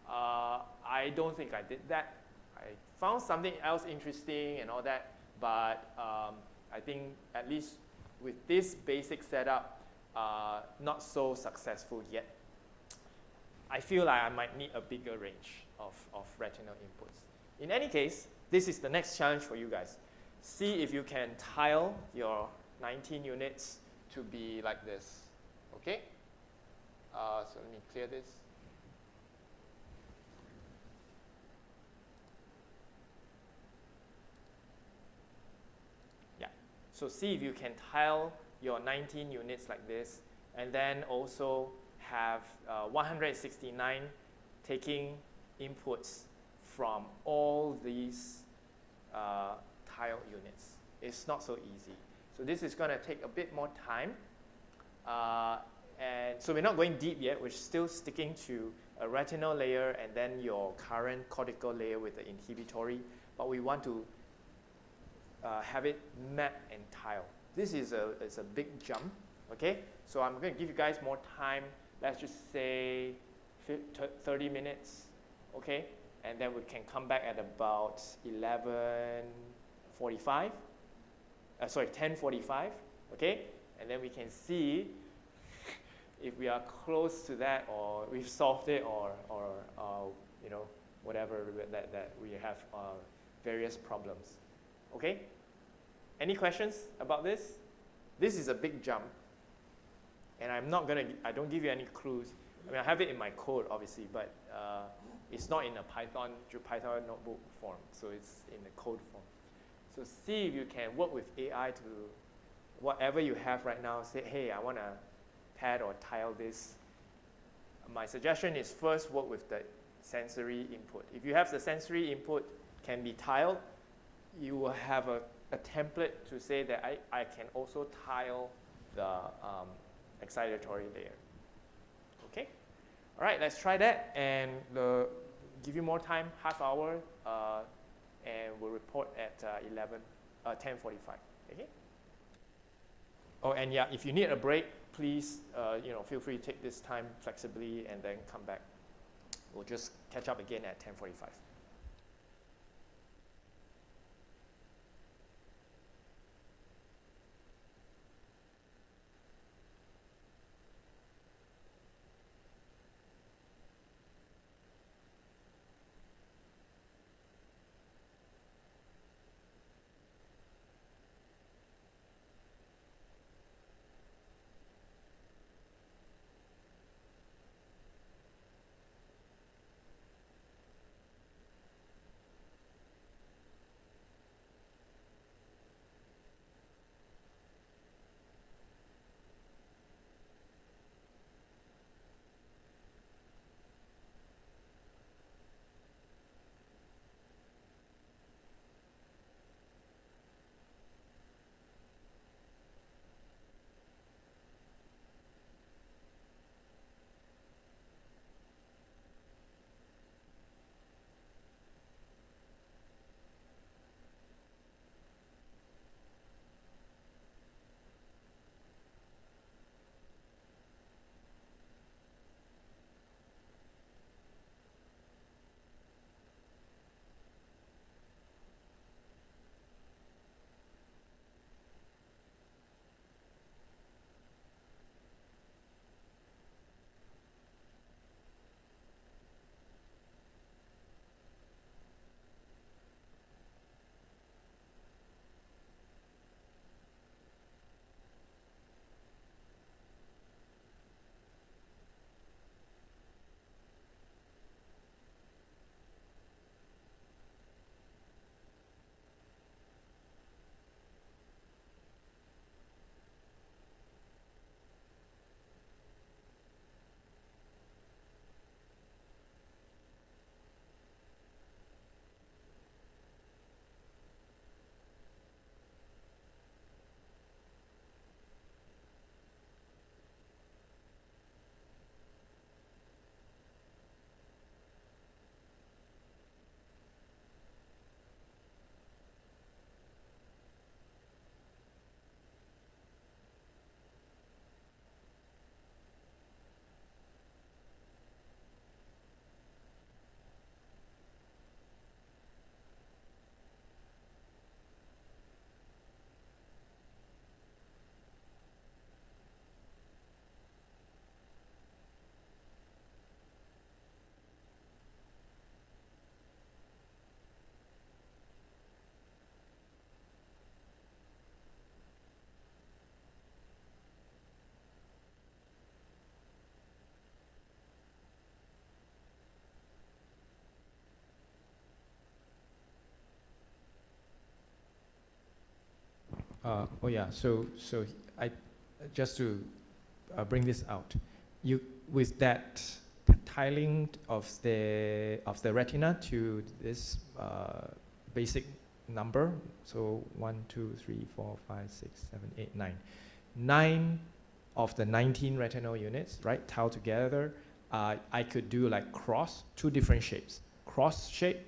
I don't think I did that. I found something else interesting and all that, but I think at least with this basic setup, not so successful yet. I feel like I might need a bigger range of retinal inputs. In any case, this is the next challenge for you guys. See if you can tile your 19 units to be like this, okay? So let me clear this. Yeah, so see if you can tile your 19 units like this, and then also have 169 taking inputs from all these tile units. It's not so easy. So this is going to take a bit more time. And so we're not going deep yet. We're still sticking to a retinal layer and then your current cortical layer with the inhibitory. But we want to have it map and tile. This is a big jump, okay? So I'm going to give you guys more time. Let's just say 30 minutes, okay? And then we can come back at about 11:45. 10:45, okay? And then we can see if we are close to that, or we've solved it, or whatever that we have various problems, okay? Any questions about this? This is a big jump, and I don't give you any clues. I mean, I have it in my code, obviously, but it's not in a Python notebook form, so it's in the code form. So see if you can work with AI to whatever you have right now, say, hey, I want to pad or tile this. My suggestion is first work with the sensory input. If you have the sensory input can be tiled, you will have a template to say that I can also tile the excitatory layer. Okay? All right, let's try that and give you more time, half hour, and we'll report at 10:45. Okay? Oh, and yeah, if you need a break, please, feel free to take this time flexibly and then come back. We'll just catch up again at 10:45. So I just to bring this out, you with that tiling of the retina to this basic number. So 1, 2, 3, 4, 5, 6, 7, 8, 9. 9 of the 19 retinal units, right, tiled together. I could do like two different shapes, cross shape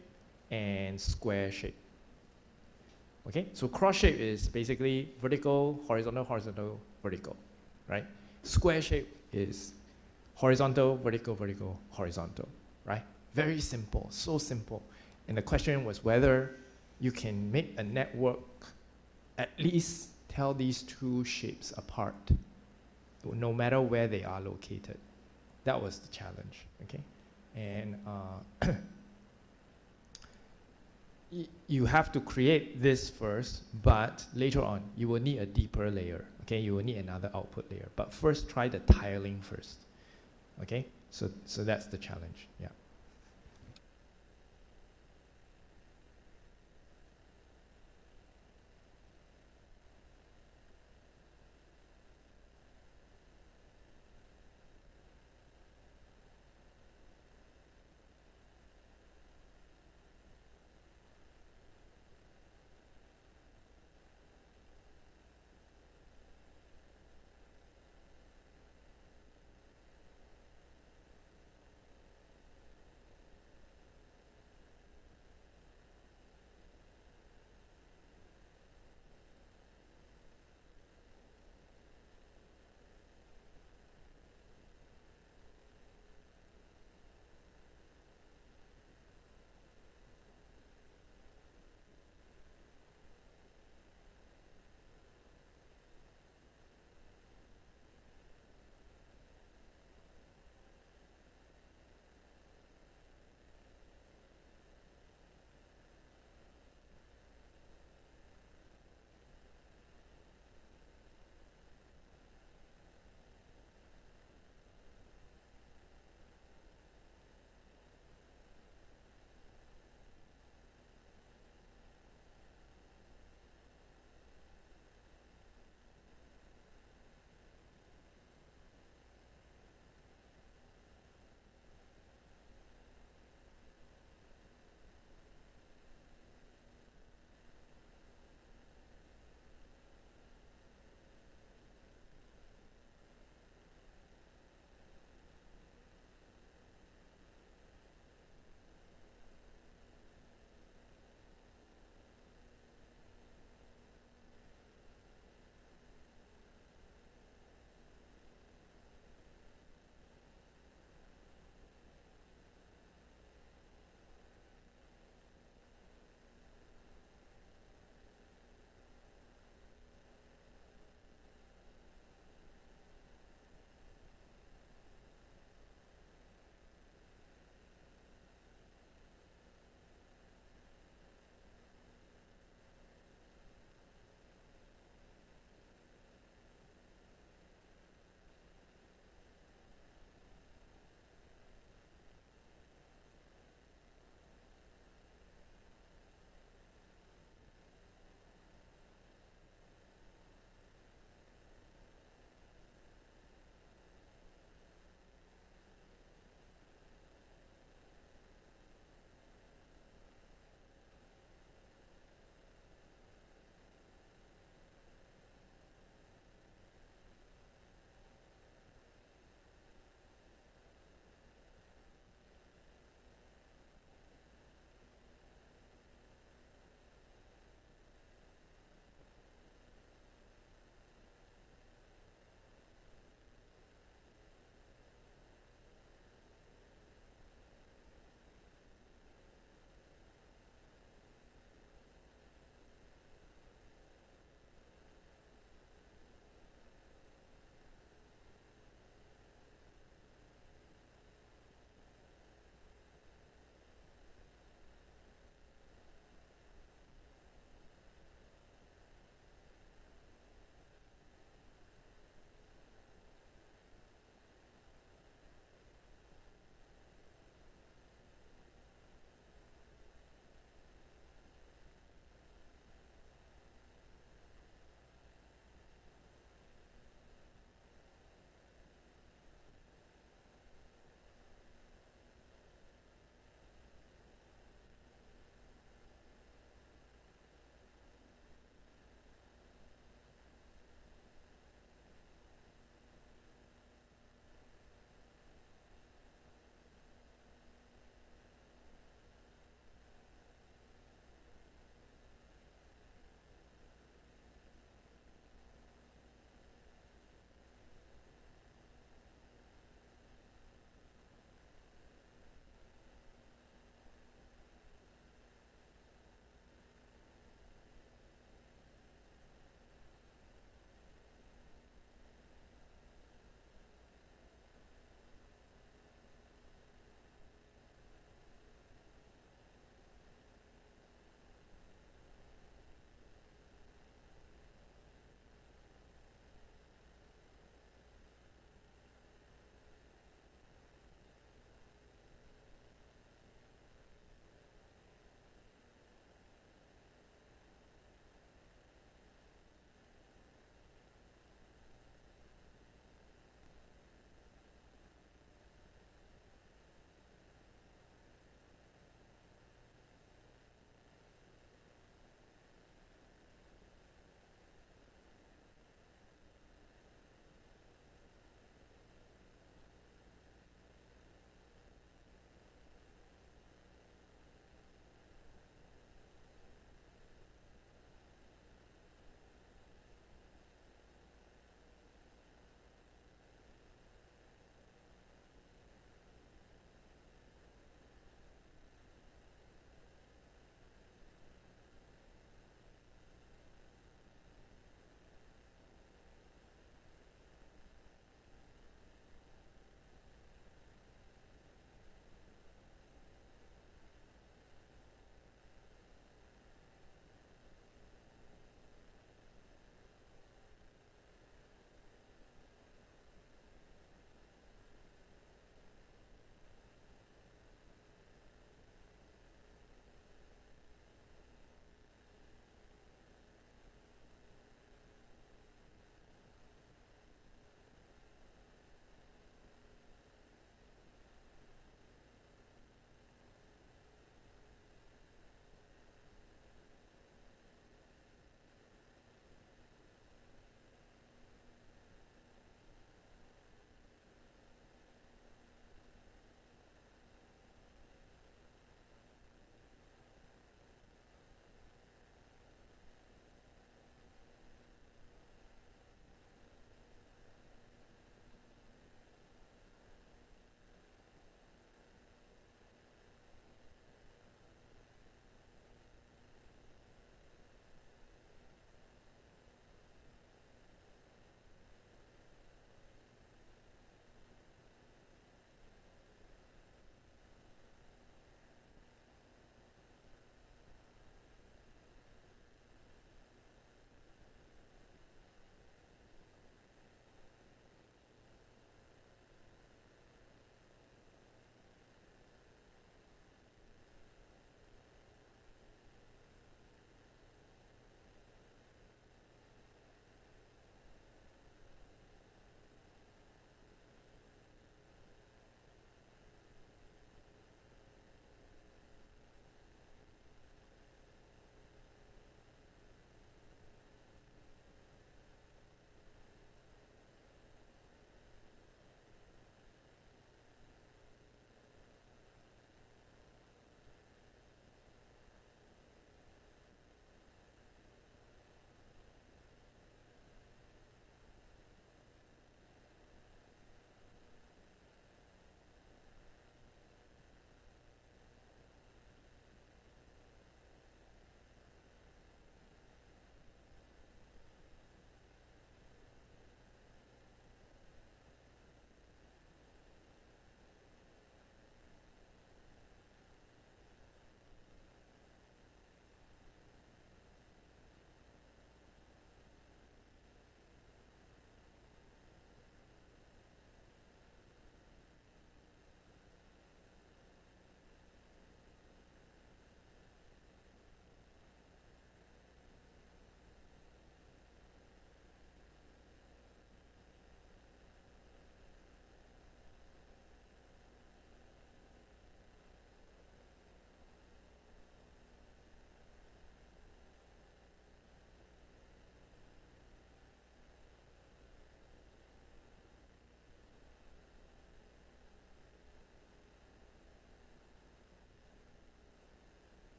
and square shape. Okay, so cross shape is basically vertical, horizontal, horizontal, vertical, right? Square shape is horizontal, vertical, vertical, horizontal, right? Very simple, so simple. And the question was whether you can make a network at least tell these two shapes apart, no matter where they are located. That was the challenge, okay? And you have to create this first, but later on, you will need a deeper layer, okay? You will need another output layer. But first, try the tiling first, okay? So that's the challenge, yeah.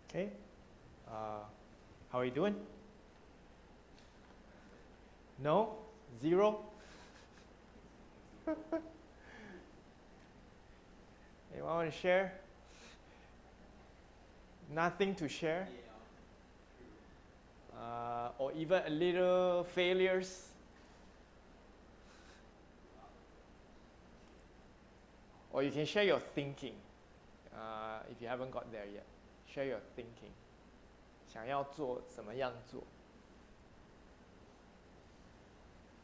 Okay. How are you doing? No? Zero? Anyone want to share? Nothing to share? Or even a little failures? Or you can share your thinking if you haven't got there yet. Share your thinking. 想要做怎么样做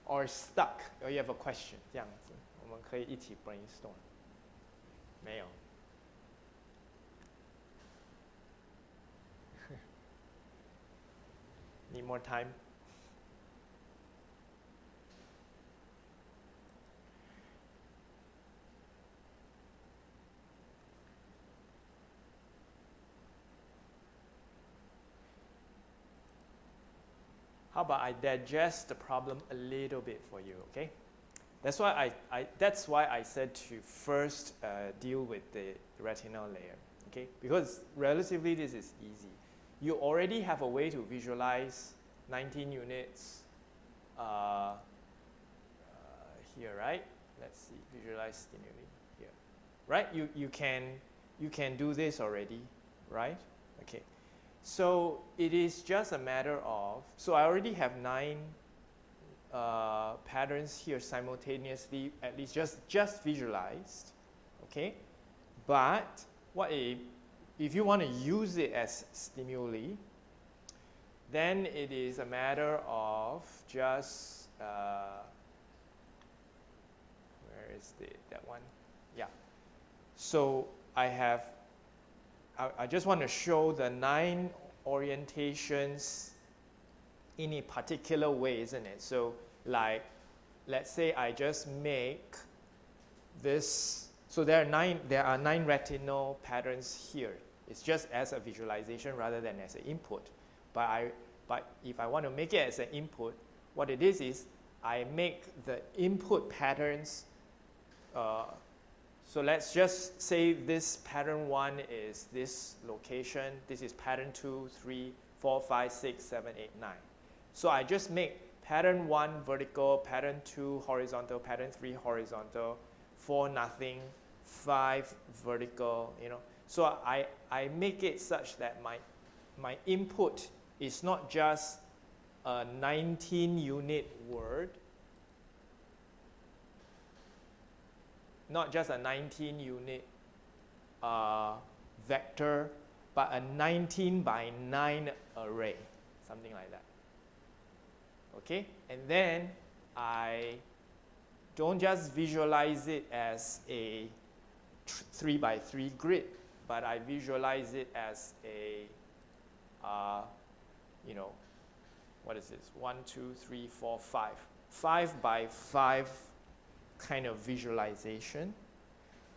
or stuck, or you have a question, 这样子我们可以一起 brainstorm. 没有 Need more time? How about I digest the problem a little bit for you, okay? That's why I said to first deal with the retinal layer, okay? Because relatively this is easy. You already have a way to visualize 19 units here, right? Let's see, visualize stimuli here, right? You can do this already, right? Okay. So it is just a matter of, so I already have 9 patterns here simultaneously, at least just visualized, okay? But if you want to use it as stimuli, then it is a matter of just, where is that one? Yeah. So I just want to show the 9 orientations in a particular way, isn't it? So like, let's say I just make this, so there are 9 retinal patterns here. It's just as a visualization rather than as an input. But if I want to make it as an input, what it is I make the input patterns, so let's just say this pattern 1 is this location, this is pattern 2, 3, 4, 5, 6, 7, 8, 9. So I just make pattern 1 vertical, pattern 2 horizontal, pattern 3 horizontal, 4 nothing, 5 vertical, you know. So I make it such that my input is not just a 19 unit word, not just a 19 unit vector, but a 19 by 9 array, something like that. Okay, and then I don't just visualize it as a 3 by 3 grid, but I visualize it as a, you know, what is this? 1, 2, 3, 4, 5. 5 by 5 kind of visualization,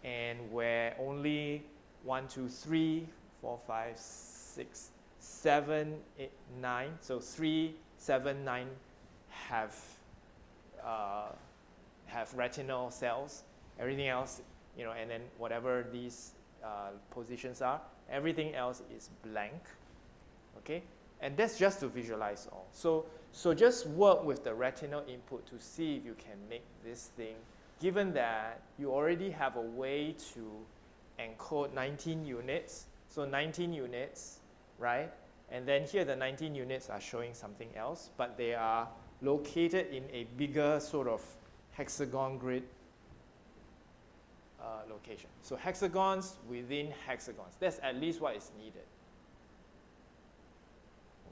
and where only 1, 2, 3, 4, 5, 6, 7, 8, 9. So 3, 7, 9 have retinal cells. Everything else, you know, and then whatever these positions are, everything else is blank. Okay, and that's just to visualize all. So just work with the retinal input to see if you can make this thing, given that you already have a way to encode 19 units. So 19 units, right? And then here the 19 units are showing something else, but they are located in a bigger sort of hexagon grid location. So hexagons within hexagons. That's at least what is needed.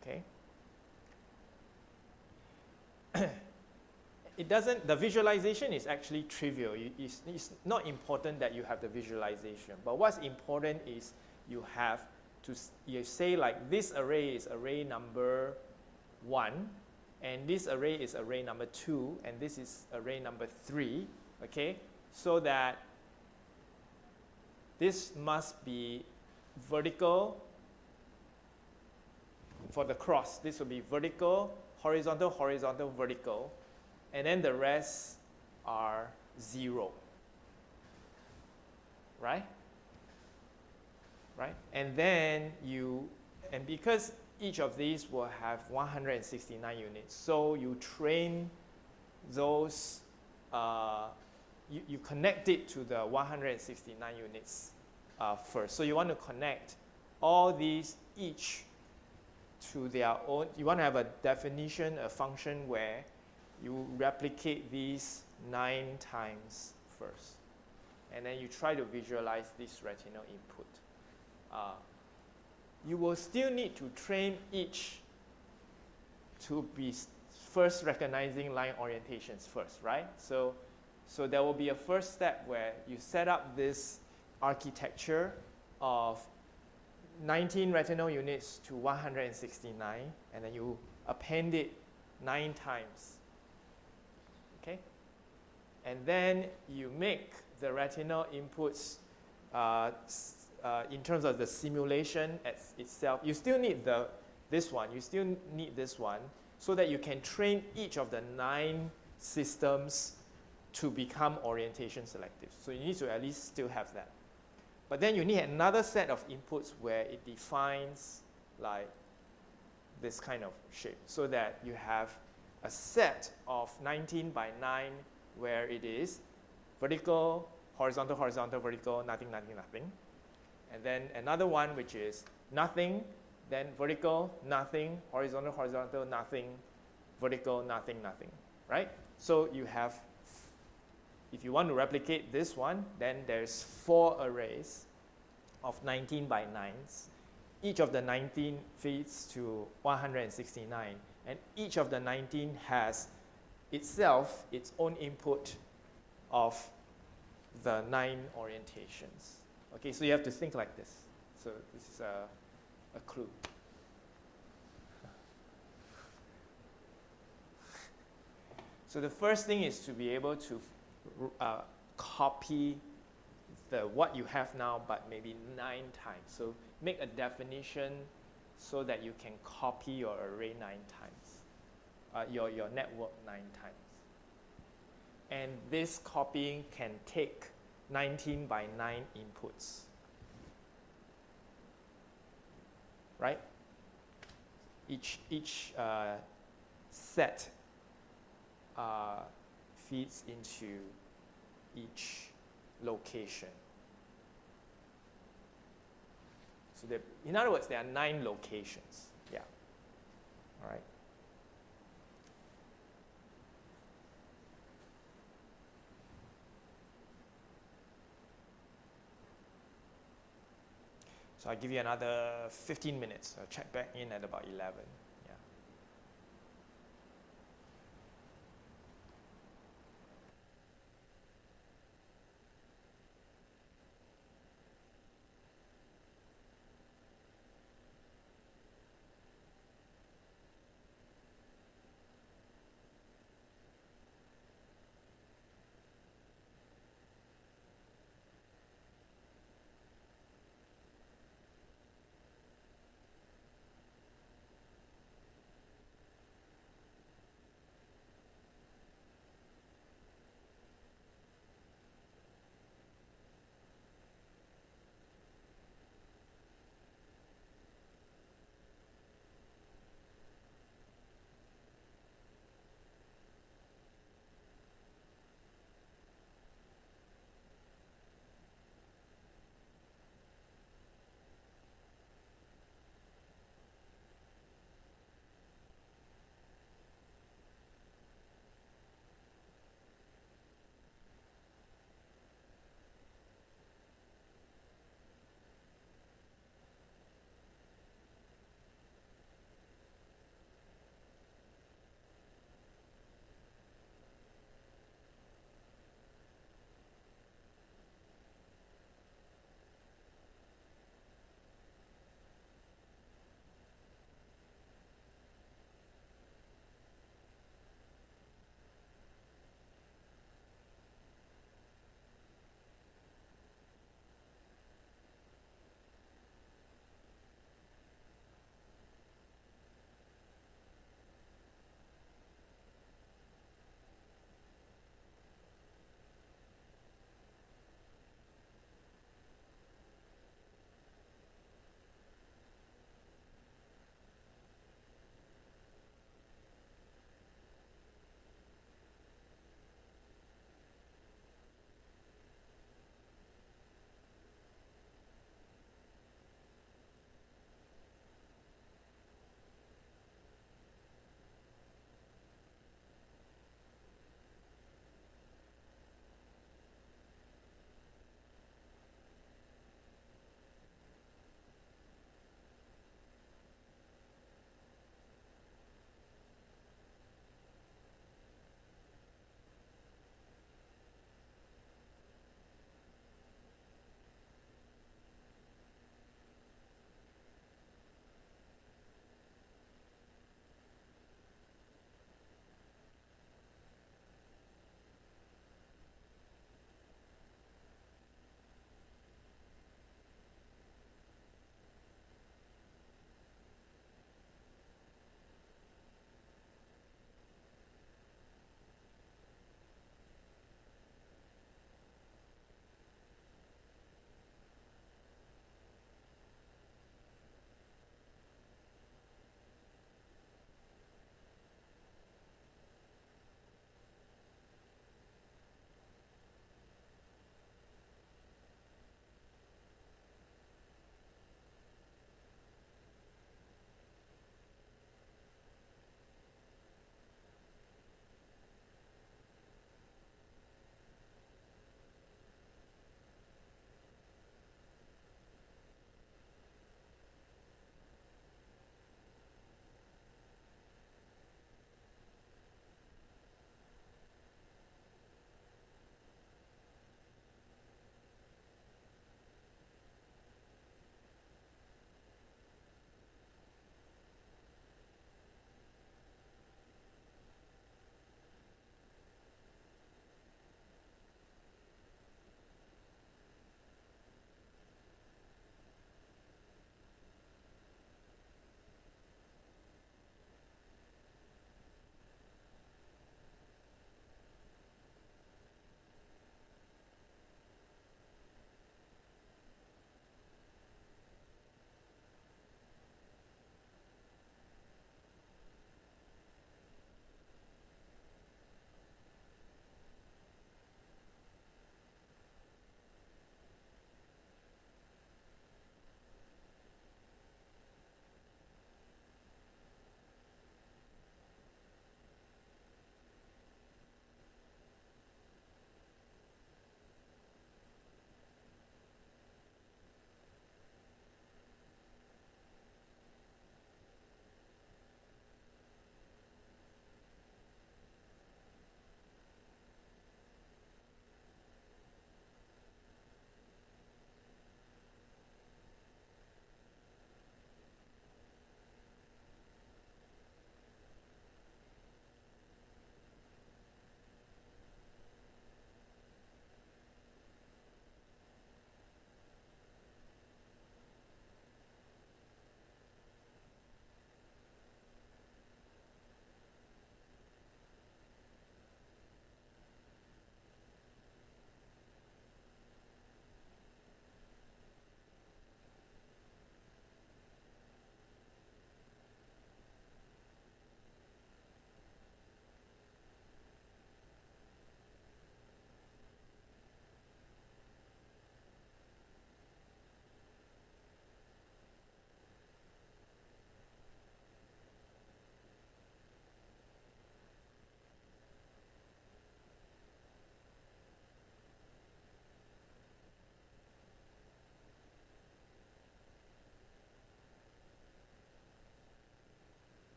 Okay. The visualization is actually trivial. It's not important that you have the visualization, but what's important is you say like this array is array number 1, and this array is array number 2, and this is array number 3, okay? So that this must be vertical for the cross. This will be vertical, horizontal, horizontal, vertical, and then the rest are 0, right? Right? And then you And because each of these will have 169 units, so you train those, you connect it to the 169 units first. So you want to connect all these each to their own. You want to have a definition, a function where you replicate these 9 times first. And then you try to visualize this retinal input. You will still need to train each to be first recognizing line orientations first, right? So there will be a first step where you set up this architecture of 19 retinal units to 169, and then you append it 9 times. Okay? And then you make the retinal inputs in terms of the simulation itself. You still need this one. You still need this one so that you can train each of the 9 systems to become orientation selective. So you need to at least still have that. But then you need another set of inputs where it defines like this kind of shape, so that you have a set of 19 by 9 where it is vertical, horizontal, horizontal, vertical, nothing, nothing, nothing. And then another one which is nothing, then vertical, nothing, horizontal, horizontal, nothing, vertical, nothing, nothing, right? So you have, if you want to replicate this one, then there's 4 arrays of 19 by 9s. Each of the 19 feeds to 169, and each of the 19 has itself its own input of the 9 orientations. Okay, so you have to think like this. So this is a clue. So the first thing is to be able to copy what you have now, but maybe 9 times. So make a definition so that you can copy your array 9 times, your network 9 times. And this copying can take 19 by 9 inputs, right? Each set feeds into each location. So in other words, there are 9 locations. Yeah. All right. So I'll give you another 15 minutes. I'll check back in at about 11. Yeah.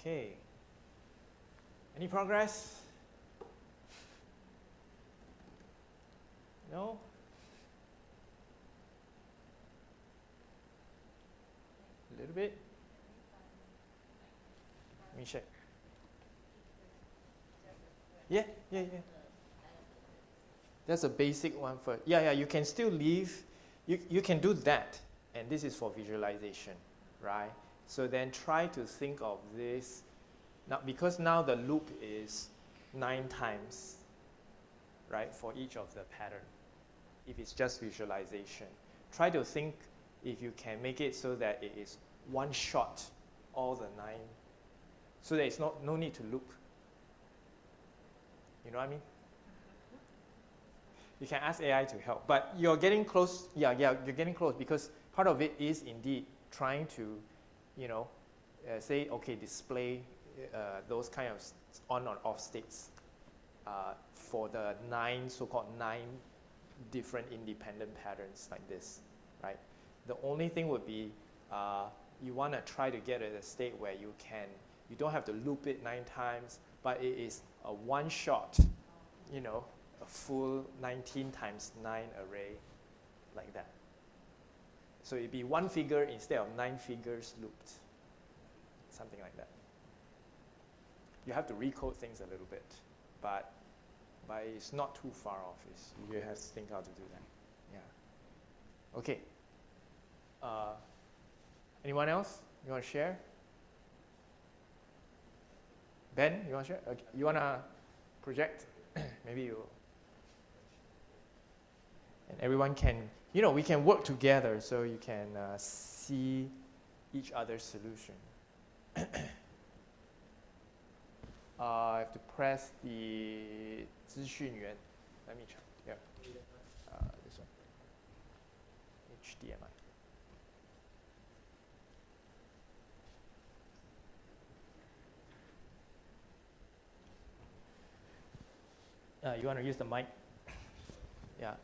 Okay. Any progress? No? A little bit? Let me check. Yeah. That's a basic one for, yeah, you can still leave, you can do that, and this is for visualization, right? So then try to think of this, now because now the loop is 9 times, right, for each of the pattern, if it's just visualization. Try to think if you can make it so that it is one shot, all the 9, so there is no need to loop. You know what I mean? You can ask AI to help, but you're getting close. Yeah, you're getting close because part of it is indeed trying to, say, okay, display those kind of on or off states for the 9 so-called 9 different independent patterns like this, right? The only thing would be you want to try to get at a state where you don't have to loop it 9 times, but it is a one shot, a full 19 times 9 array like that. So it'd be one figure instead of 9 figures looped, something like that. You have to recode things a little bit, but it's not too far off. You have to think how to do that. Yeah. Okay. Anyone else? You want to share? Ben, you want to share? Okay. You want to project? Maybe you. And everyone can, we can work together so you can see each other's solution. I have to press the 资讯源. Let me check. Yeah. This one. HDMI. You want to use the mic? Yeah.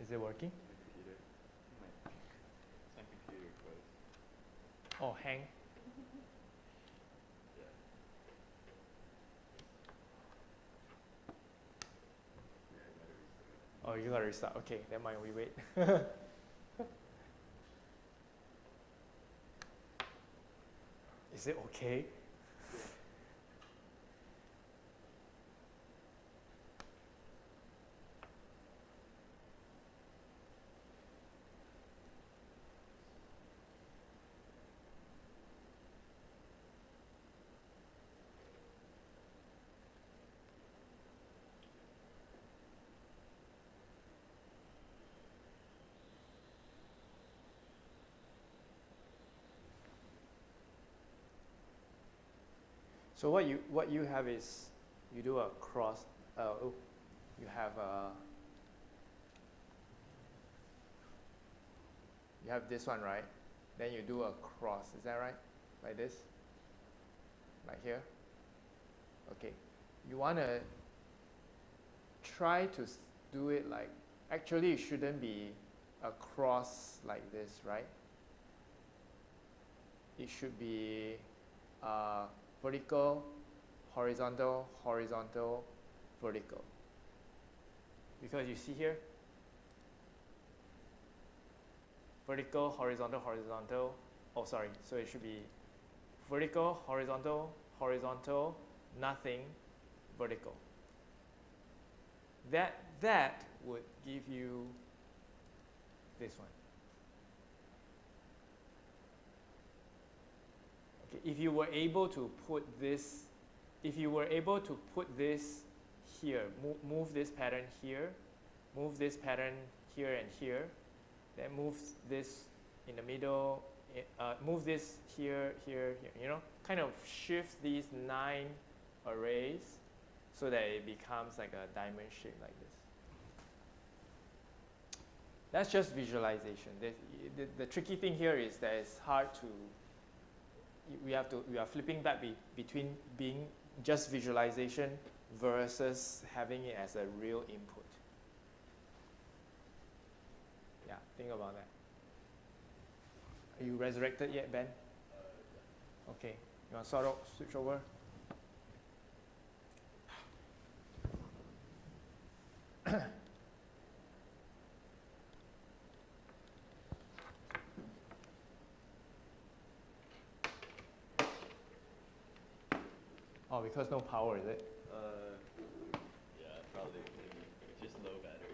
Is it working? My computer closed. Oh, hang. Oh, you gotta restart. Okay, never mind, we wait. Is it okay? So what you have is you do a cross. You have this one, right? Then you do a cross. Is that right? Like this? Like here? Okay. You want to try to do it like, actually it shouldn't be a cross like this, right? It should be vertical, horizontal, horizontal, vertical. Because you see here, vertical, horizontal, horizontal. Oh, sorry. So it should be vertical, horizontal, horizontal, nothing, vertical. That would give you this one. Okay, if you were able to put this here, move this pattern here, move this pattern here and here, then move this in the middle, move this here, here, here, kind of shift these 9 arrays so that it becomes like a diamond shape like this. That's just visualization. The tricky thing here is that it's hard to, we are flipping back between being just visualization versus having it as a real input. Yeah, think about that. Are you resurrected yet, Ben? Okay, you want to switch over? Oh, because no power, is it? Yeah, probably just low battery.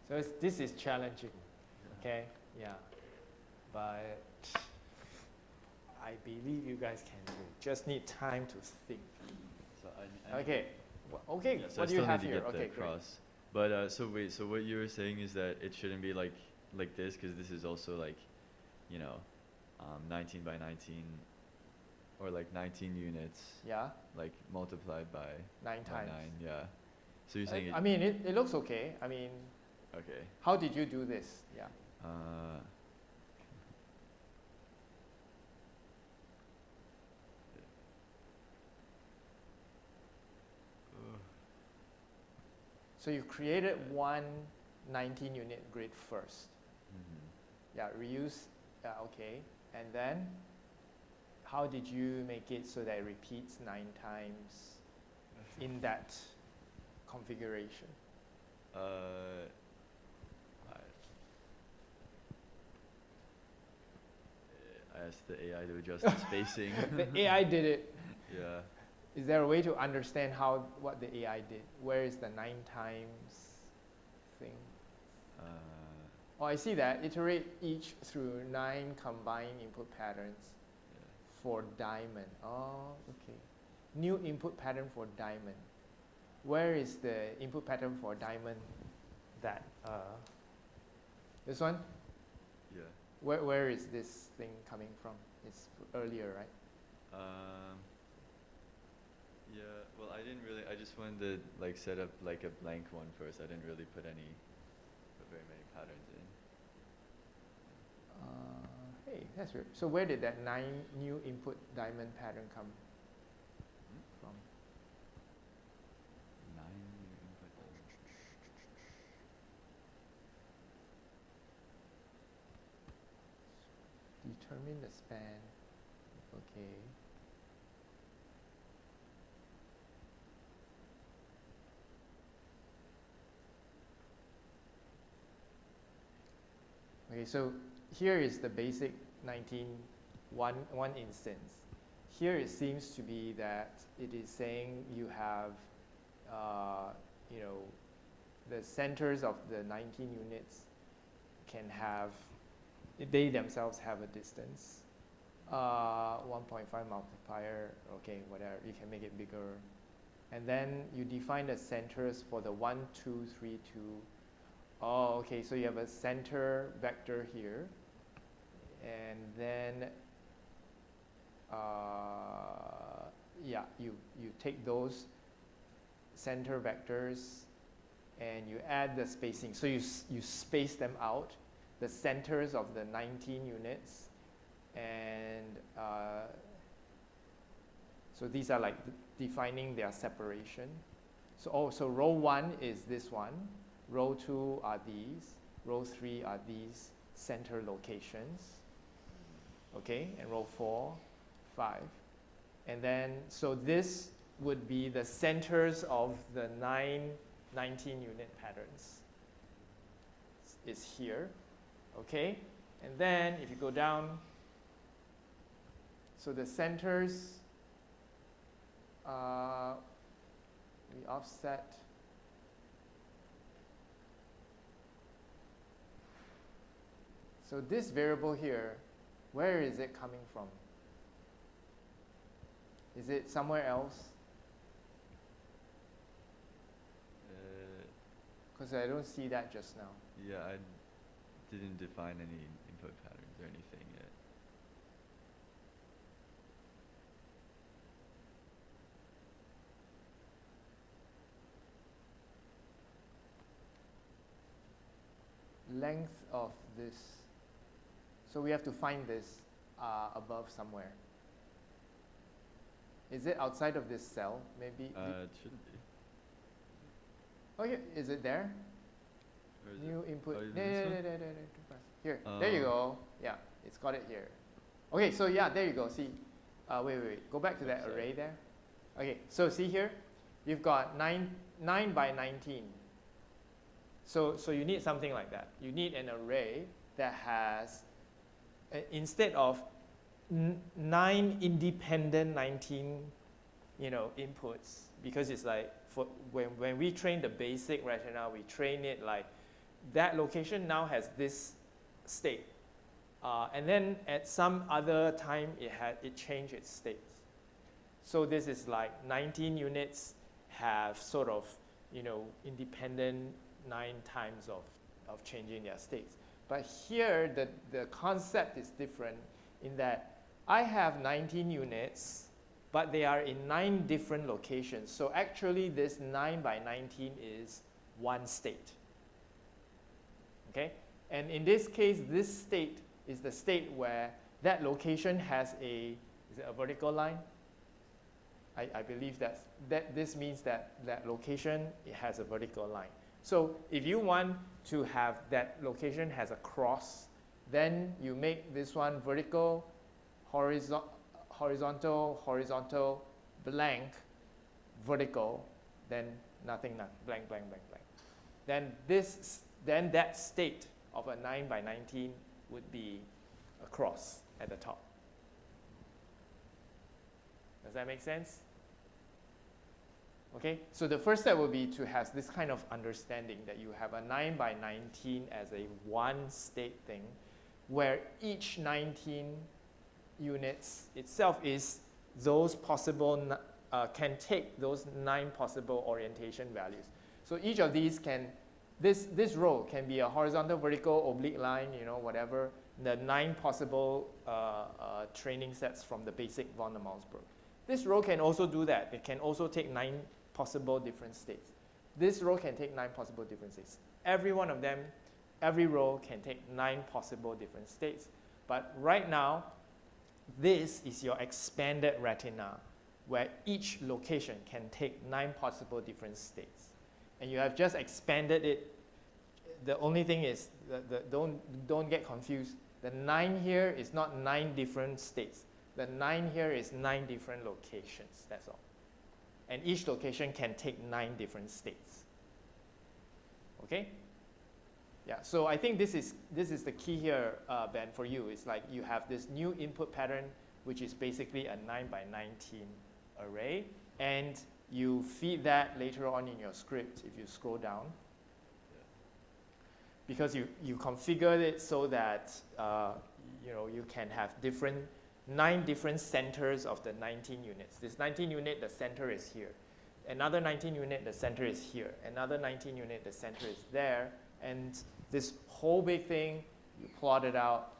So this is challenging, okay? Yeah, but I believe you guys can do it. Just need time to think. So Okay, okay, yeah, so what I do you still have need to here? get Okay, the great. cross. But so wait, so what you were saying is that it shouldn't be like this, because this is also like, 19 by 19, or like 19 units, Yeah, like multiplied by 9 by times. 9. Yeah. So you're saying I mean, it looks okay. I mean, okay. how did you do this? Yeah. So you created one 19-unit grid first. Yeah, reuse, okay. And then, how did you make it so that it repeats 9 times in that configuration? I asked the AI to adjust the spacing. The AI did it. Yeah. Is there a way to understand what the AI did? Where is the 9 times thing? Oh, I see that. Iterate each through 9 combined input patterns for diamond. Oh, okay. New input pattern for diamond. Where is the input pattern for diamond? That this one? Yeah. Where is this thing coming from? It's earlier, right? Yeah. Well, I just wanted to like set up like a blank one first. I didn't really put very many patterns in. Hey, that's weird. So where did that 9 new input diamond pattern come from? 9 new input patterns. Determine the span. Okay. Okay, so here is the basic 1 instance. Here it seems to be that it is saying you have, the centers of the 19 units can have, they themselves have a distance. 1.5 multiplier, okay, whatever, you can make it bigger. And then you define the centers for the 1, 2, 3, 2. Oh, okay, so you have a center vector here. And then, you take those center vectors and you add the spacing. So you space them out, the centers of the 19 units. And so these are like defining their separation. So row 1 is this one. Row 2 are these. Row 3 are these center locations. Okay, and row 4, 5. And then, so this would be the centers of the 19-unit patterns. Is here, okay? And then, if you go down, so the centers, we offset. So this variable here, where is it coming from? Is it somewhere else? Because I don't see that just now. Yeah, I didn't define any input patterns or anything yet. length of this. So we have to find this above somewhere. Is it outside of this cell? Maybe. It shouldn't be. Oh yeah, is it there? Where is New it? input. Oh, is it There, this there, one? there, there, there. Here, there you go. Yeah, it's got it here. Okay, so yeah, there you go. See, wait. Go back to that Sorry. array there. Okay, so see here, you've got 9 by 19. So you need something like that. You need an array that has, instead of 9 independent 19, inputs, because it's like when we train the basic rationale, we train it like that location now has this state, and then at some other time it changed its states. So this is like 19 units have sort of independent 9 times of changing their states. But here the concept is different in that I have 19 units, but they are in 9 different locations. So actually this 9 by 19 is one state. Okay? And in this case, this state is the state where that location has is it a vertical line? I believe that this means that location it has a vertical line. So if you want to have that location has a cross, then you make this one vertical, horizontal, blank, vertical, then nothing, blank. Then that state of a 9 by 19 would be a cross at the top. Does that make sense? Okay, so the first step would be to have this kind of understanding that you have a 9 by 19 as a one state thing, where each 19 units itself is those possible, can take those 9 possible orientation values. So each of these this row can be a horizontal, vertical, oblique line, whatever, the 9 possible training sets from the basic von Neumannsberg. This row can also do that. It can also take 9 possible different states. This row can take 9 possible different states. Every one of them, every row can take 9 possible different states. But right now, this is your expanded retina, where each location can take 9 possible different states. And you have just expanded it. The only thing is, don't get confused. The 9 here is not 9 different states. The 9 here is 9 different locations, that's all. And each location can take 9 different states. Okay? Yeah, so I think this is the key here, Ben, for you. It's like you have this new input pattern, which is basically a 9 by 19 array, and you feed that later on in your script if you scroll down. Because you configured it so that you can have 9 different centers of the 19 units. This 19 unit, the center is here. Another 19 unit, the center is here. Another 19 unit, the center is there. And this whole big thing, you plot it out,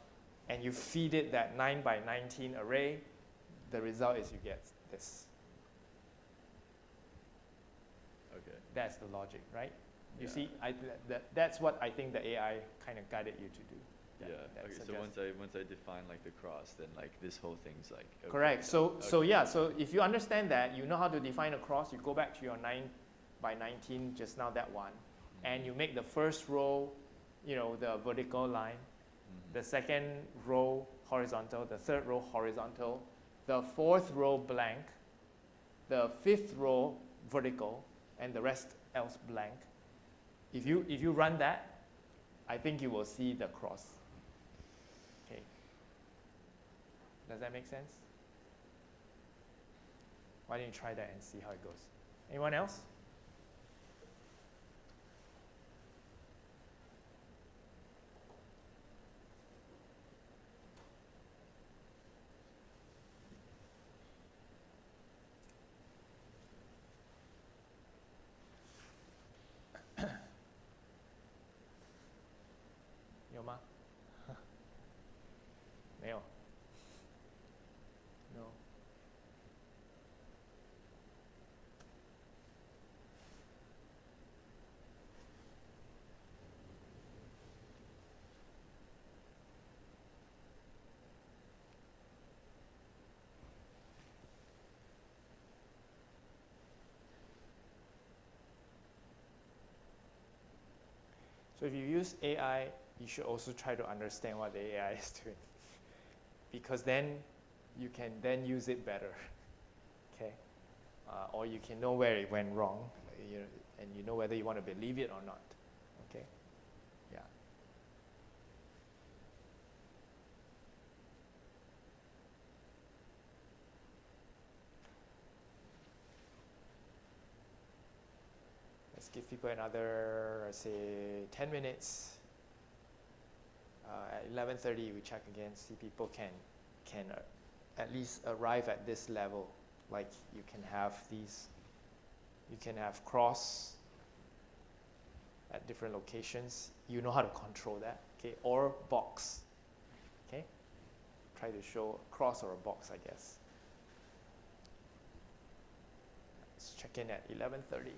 and you feed it that 9 by 19 array. The result is you get this. Okay. That's the logic, right? You Yeah. see, that's what I think the AI kind of guided you to do. Yeah. Okay. So once I define like the cross, then like this whole thing's like. Okay, Correct. done. So if you understand that, you know how to define a cross. You go back to your 9 by 19 just now, that one, and you make the first row, the vertical line, the second row horizontal, the third row horizontal, the fourth row blank, the fifth row vertical, and the rest else blank. If you run that, I think you will see the cross. Okay. Does that make sense? Why don't you try that and see how it goes? Anyone else?有吗？没有。No. So if you use AI, you should also try to understand what the AI is doing, because then you can then use it better, okay? Or you can know where it went wrong, and you know whether you want to believe it or not, okay? Yeah. Let's give people another, let's say, 10 minutes. At 11:30, we check again, see people can at least arrive at this level. Like you can have these, you can have cross at different locations. You know how to control that, okay? Or box, okay? Try to show a cross or a box, I guess. Let's check in at 11:30.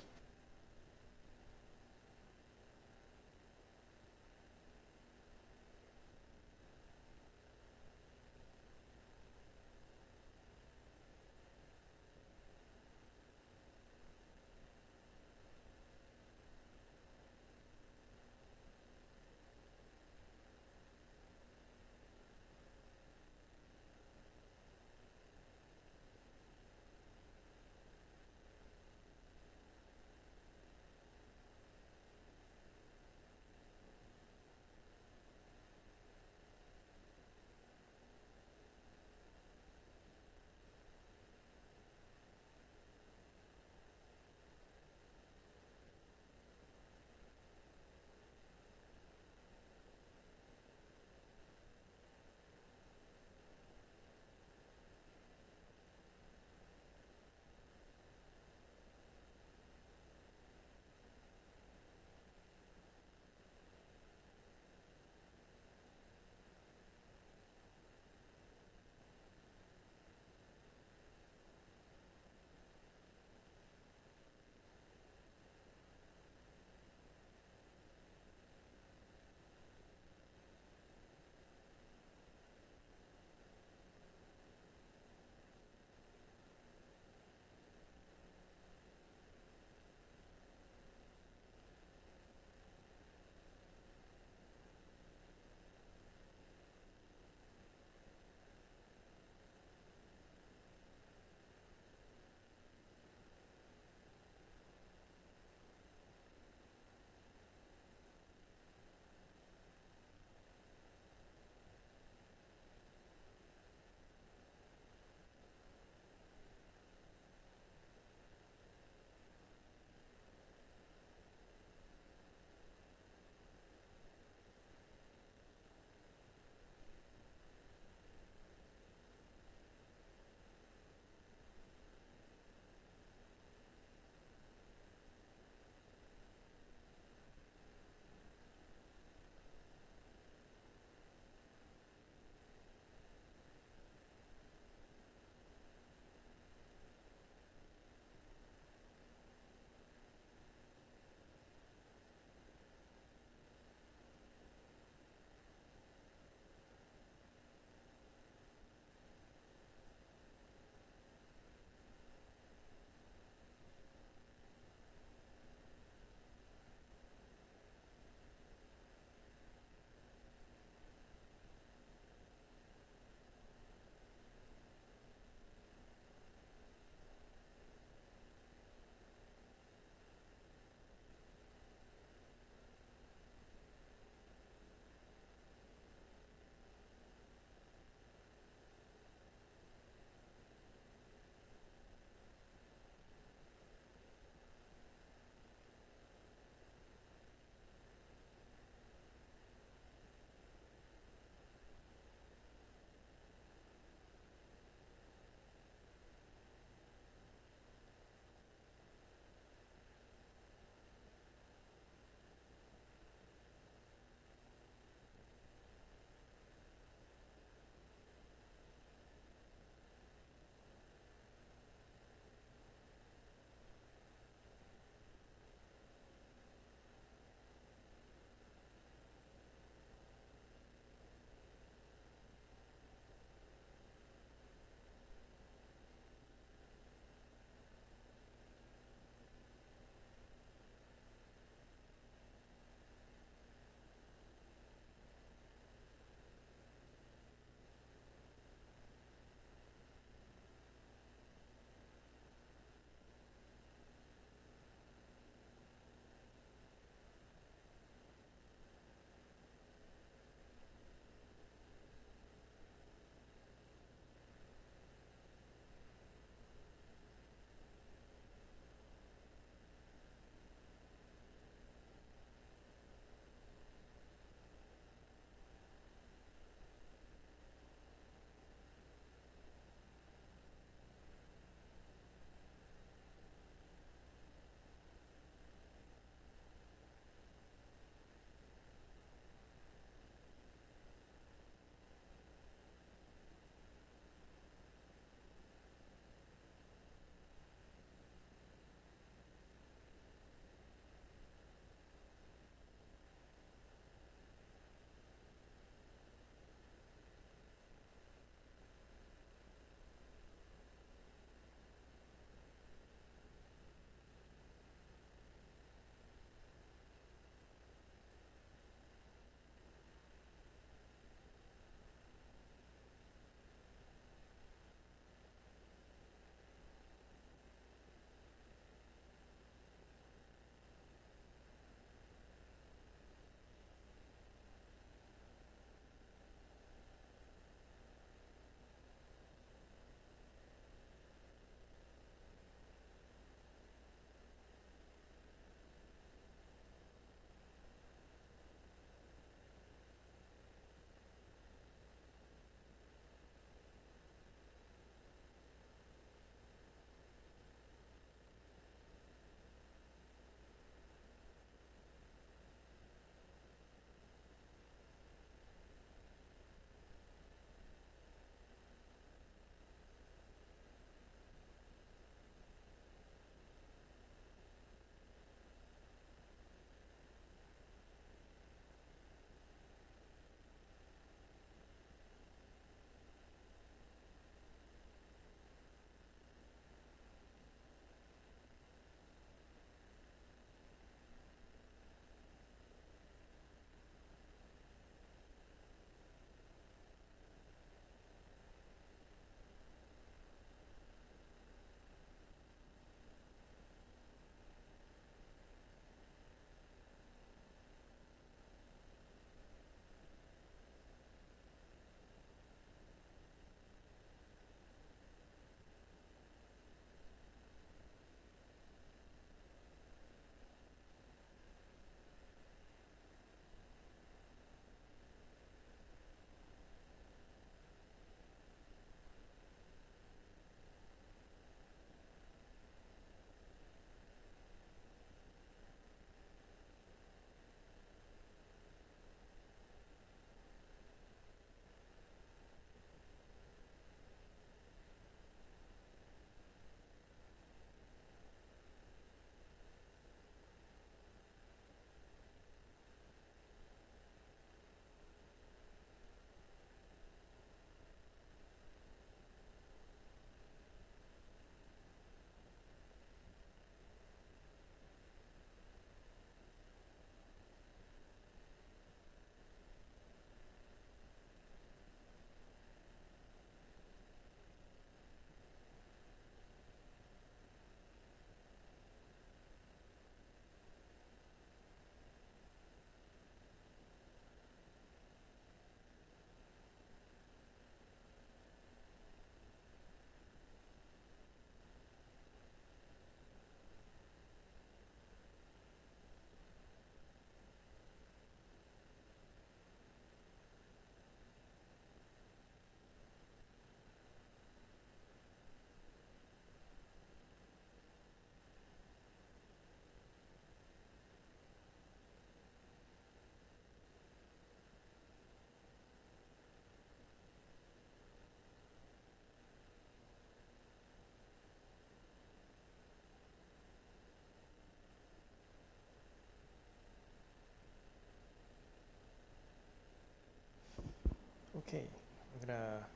Okay, I'm gonna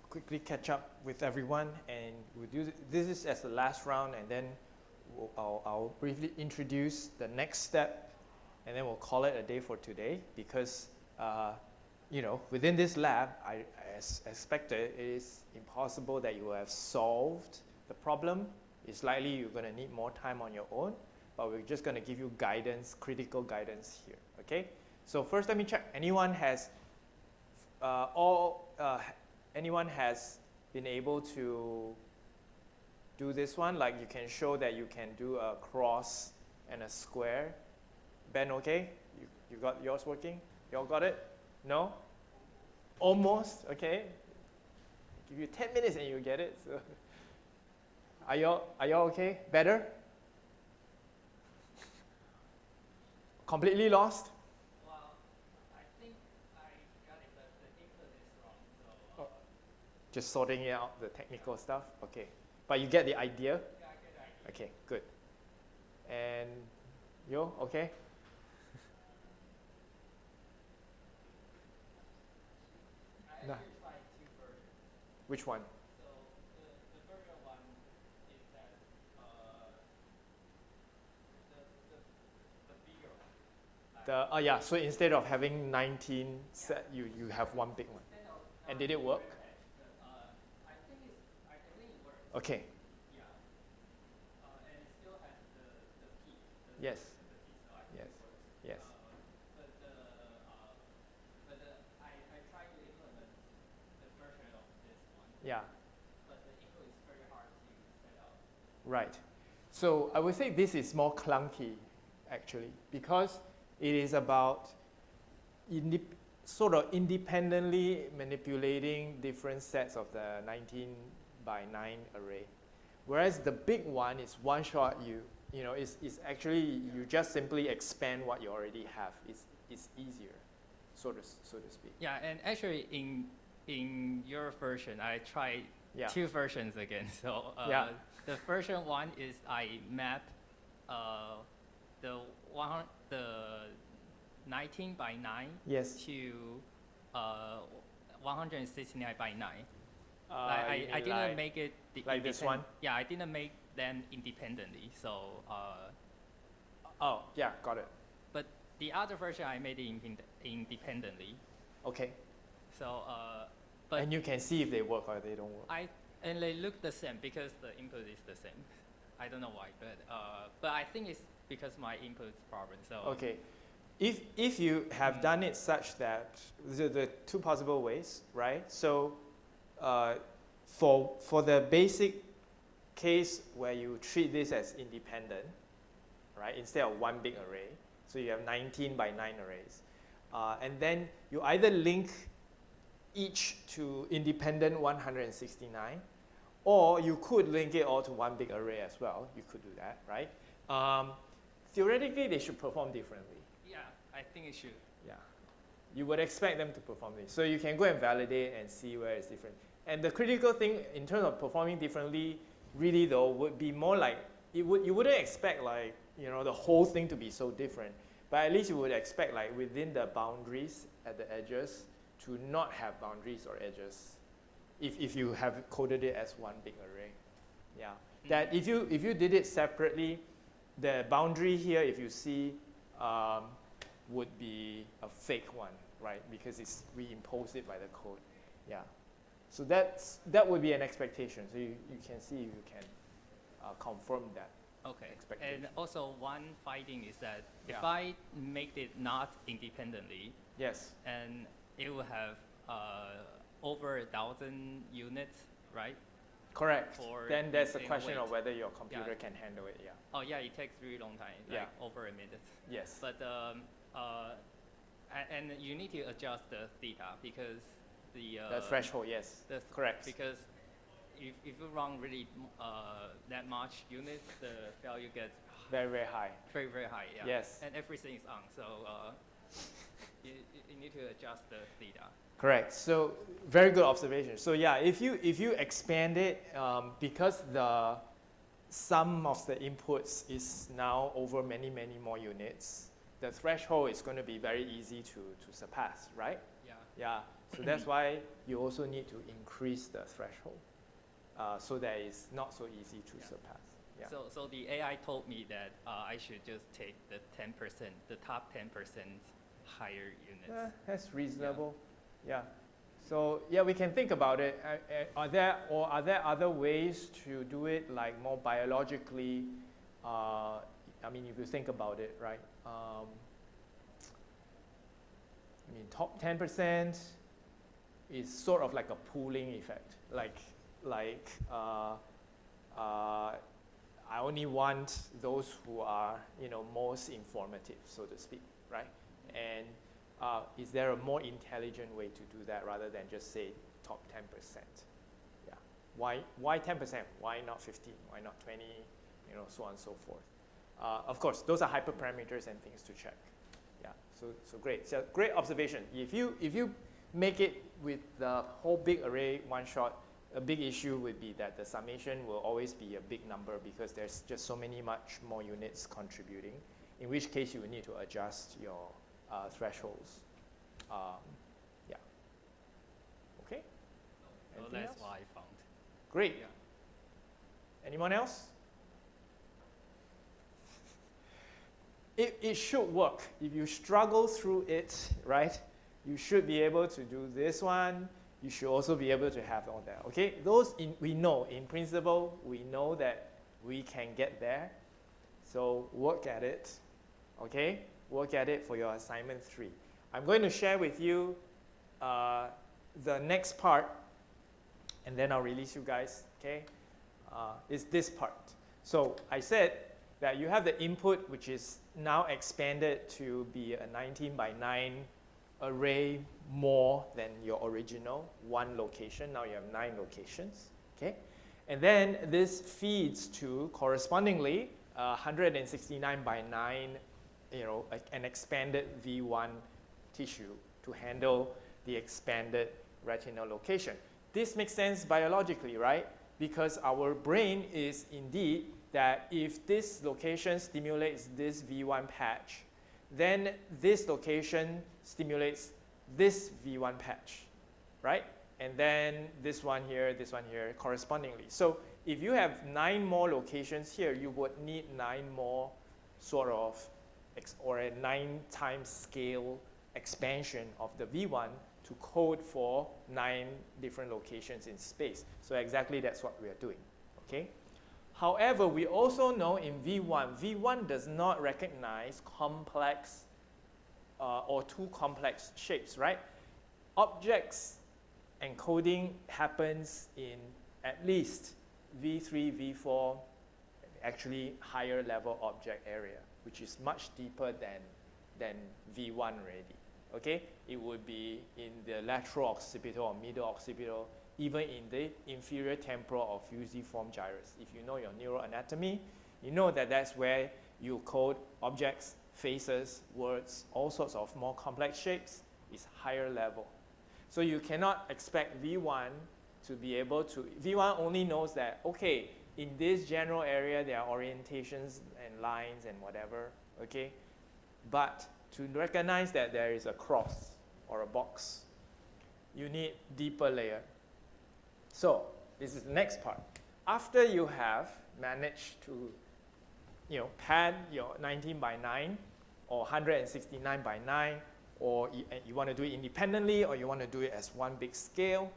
quickly catch up with everyone, and we'll do this is as the last round, and then I'll briefly introduce the next step, and then we'll call it a day for today, because within this lab, as expected, it is impossible that you will have solved the problem. It's likely you're going to need more time on your own, but we're just going to give you guidance, critical guidance here, okay? So first, let me check. Anyone has been able to do this one? Like, you can show that you can do a cross and a square. Ben, okay? You got yours working? You all got it? No? Almost, okay? Give you 10 minutes and you get it. So, are y'all okay? Better? Completely lost? Well, I think I got it, but the input is wrong. So, just sorting out the technical stuff? Okay. But you get the idea? yeah, I get the idea. Okay, good. And you okay? I No. actually tried two versions. Which one? So the version one is that the bigger one. Yeah, so instead of having 19 set, you have one big one. And did it work? I think it works. Okay. Yeah. And it still has the peak. Yes. The peak, so I think Yes. it works. Yes. I tried to implement the version of this one. Yeah. But the input is very hard to set up. Right. So I would say this is more clunky, actually, because it is about sort of independently manipulating different sets of the 19 by 9 array. Whereas the big one is one shot, it's actually, you just simply expand what you already have. It's easier, so to speak. Yeah, and actually in your version, I tried two versions again. So the version one is I map the 19 by 9 to 169 by 9. I didn't make it like this one? Yeah, I didn't make them independently. So oh, yeah, got it. but the other version I made it independently. Okay. So but and you can see if they work or they don't work. And they look the same because the input is the same. I don't know why, but I think it's because my input problem. So okay. If you have done it such that the two possible ways, right? So for the basic case where you treat this as independent, right, instead of one big array, so you have 19 by 9 arrays, and then you either link each to independent 169, or you could link it all to one big array as well. You could do that, right? Theoretically, they should perform differently. yeah, I think it should. Yeah, you would expect them to perform this. So you can go and validate and see where it's different. And the critical thing in terms of performing differently, really though, would be more like, you wouldn't expect like, the whole thing to be so different. But at least you would expect like within the boundaries at the edges to not have boundaries or edges if you have coded it as one big array. Yeah. That if you did it separately, the boundary here, if you see, would be a fake one, right? Because we imposed it by the code. Yeah. So that would be an expectation. So you can see if you can confirm that. Okay. Expectation. And also one finding is that Yeah. if I make it not independently, Yes. and it will have over 1,000 units, right? Correct. Then there's a in question weight. of whether your computer Yeah. can handle it. Yeah. Oh yeah, it takes really long time, like Yeah. over a minute. Yes. But and you need to adjust the theta because the threshold. Yes. the Correct. Because if you run really that much units, the value gets Very, very high. very, very high. Yeah. Yes. And everything is on, so you need to adjust the theta. Correct. So very good observation. So yeah, if you expand it, because the sum of the inputs is now over many more units, the threshold is going to be very easy to surpass, right? Yeah. Yeah. So that's why you also need to increase the threshold so that it's not so easy to surpass. Yeah. So the AI told me that I should just take the 10%, the top 10% higher units. That's reasonable. Yeah. So yeah, we can think about it. Are there other ways to do it, like more biologically? I mean, if you think about it, right? I mean, top 10% is sort of like a pooling effect. I only want those who are, most informative, so to speak, right? And is there a more intelligent way to do that rather than just say top 10%? Yeah. Why 10%? Why not 15? Why not 20? So on and so forth. Of course, those are hyperparameters and things to check. Yeah. So great. So great observation. If you make it with the whole big array one shot, a big issue would be that the summation will always be a big number because there's just so much more units contributing, in which case you will need to adjust your thresholds. Yeah. Okay. So Anything that's else? what I found. Great. Yeah. Anyone else? It should work. If you struggle through it, right, you should be able to do this one. You should also be able to have all that, okay? We know, in principle, we know that we can get there. So work at it, okay? Work at it for your assignment 3. I'm going to share with you the next part, and then I'll release you guys, okay? Is this part. So I said that you have the input, which is now expanded to be a 19 by 9 array more than your original 1 location. Now you have 9 locations, okay? And then this feeds to correspondingly 169 by 9, an expanded V1 tissue to handle the expanded retinal location. This makes sense biologically, right? Because our brain is indeed that if this location stimulates this V1 patch, then this location stimulates this V1 patch, right? And then this one here correspondingly. So if you have 9 more locations here, you would need 9 more sort of, or a 9 times scale expansion of the V1 to code for 9 different locations in space. So exactly that's what we are doing, okay? However, we also know in V1 does not recognize complex or too complex shapes, right? Objects encoding happens in at least V3, V4, actually higher level object area, which is much deeper than V1 already, okay? It would be in the lateral occipital or middle occipital, even in the inferior temporal or fusiform gyrus. If you know your neuroanatomy, you know that that's where you code objects, faces, words, all sorts of more complex shapes is higher level. So you cannot expect V1 to be able to, V1 only knows that, okay, in this general area there are orientations and lines and whatever, okay? But to recognize that there is a cross or a box, you need deeper layer. So this is the next part. After you have managed to pad your 19 by 9 or 169 by 9, or you want to do it independently or you want to do it as one big scale,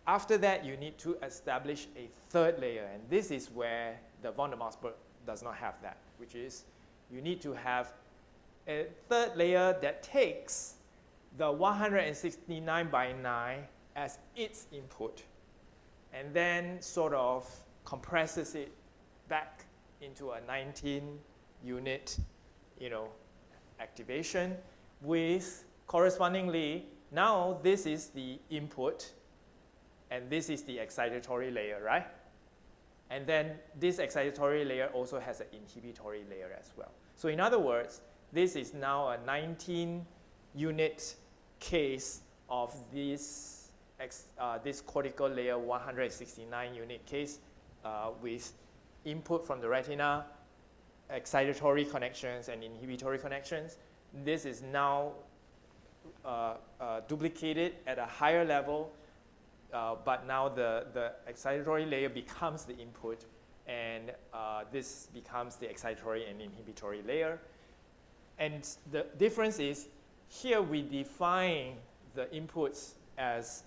after that you need to establish a 3rd layer, and this is where the von der Maasberg does not have that, which is you need to have a 3rd layer that takes the 169 by 9 as its input and then sort of compresses it back into a 19 unit, activation with correspondingly, now this is the input and this is the excitatory layer, right? And then this excitatory layer also has an inhibitory layer as well. So in other words, this is now a 19 unit case of this cortical layer 169 unit case with input from the retina, excitatory connections and inhibitory connections. This is now duplicate it at a higher level, but now the excitatory layer becomes the input, and this becomes the excitatory and inhibitory layer. And the difference is, here we define the inputs as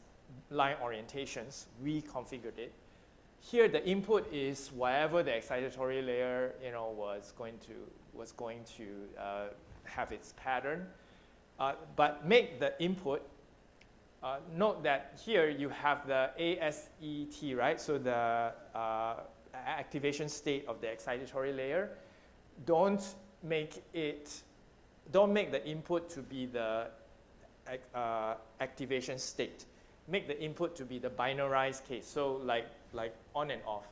line orientations. We configured it. Here the input is whatever the excitatory layer, you know, was going to have its pattern. But make the input. Note that here you have the ASET, right? So the activation state of the excitatory layer. Don't make the input to be the activation state. Make the input to be the binarized case. So like on and off.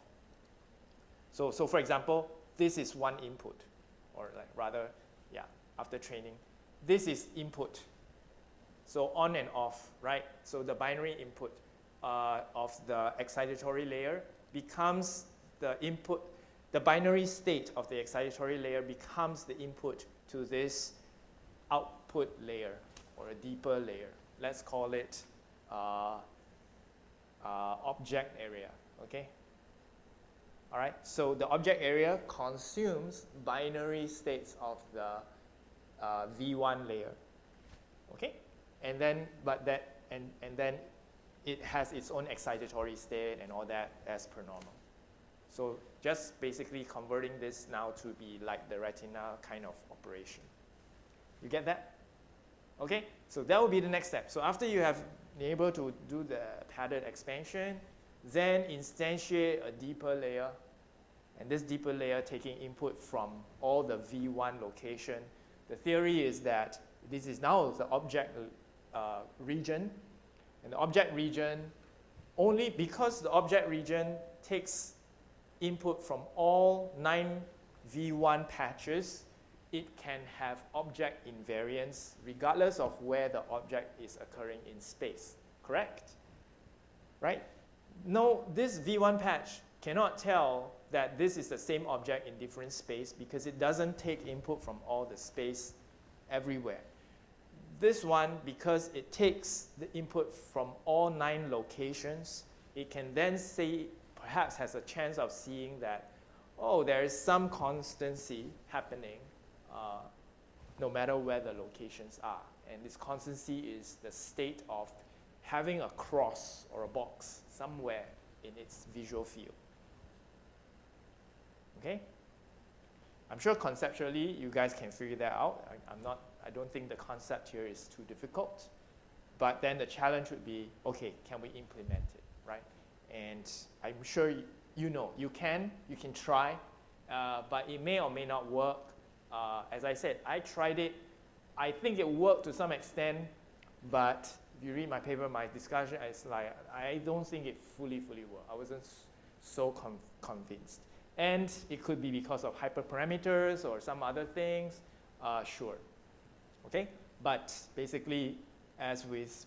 So for example, this is one input, or like rather, yeah, after training, this is input. So on and off, right? So the binary input of the excitatory layer becomes the input. The binary state of the excitatory layer becomes the input to this output layer, or a deeper layer. Let's call it object area, okay? All right, so the object area consumes binary states of the V1 layer, okay? And then, and then it has its own excitatory state and all that as per normal. So just basically converting this now to be like the retina kind of operation. You get that? Okay, so that will be the next step. So after you have been able to do the pattern expansion, then instantiate a deeper layer, and this deeper layer taking input from all the V1 location. The theory is that this is now the object region, and the object region, only because the object region takes input from all 9 V1 patches, it can have object invariance regardless of where the object is occurring in space, correct? Right? No, this V1 patch cannot tell that this is the same object in different space because it doesn't take input from all the space everywhere. This one, because it takes the input from all 9 locations, it can then say, perhaps has a chance of seeing that, oh, there is some constancy happening no matter where the locations are. And this constancy is the state of having a cross or a box somewhere in its visual field. Okay? I'm sure conceptually you guys can figure that out. I don't think the concept here is too difficult. But then the challenge would be, okay, can we implement it, right? And I'm sure you can try, but it may or may not work. As I said, I tried it. I think it worked to some extent, but if you read my paper, my discussion, it's like, I don't think it fully worked. I wasn't so convinced. And it could be because of hyperparameters or some other things, sure. Okay, but basically, as with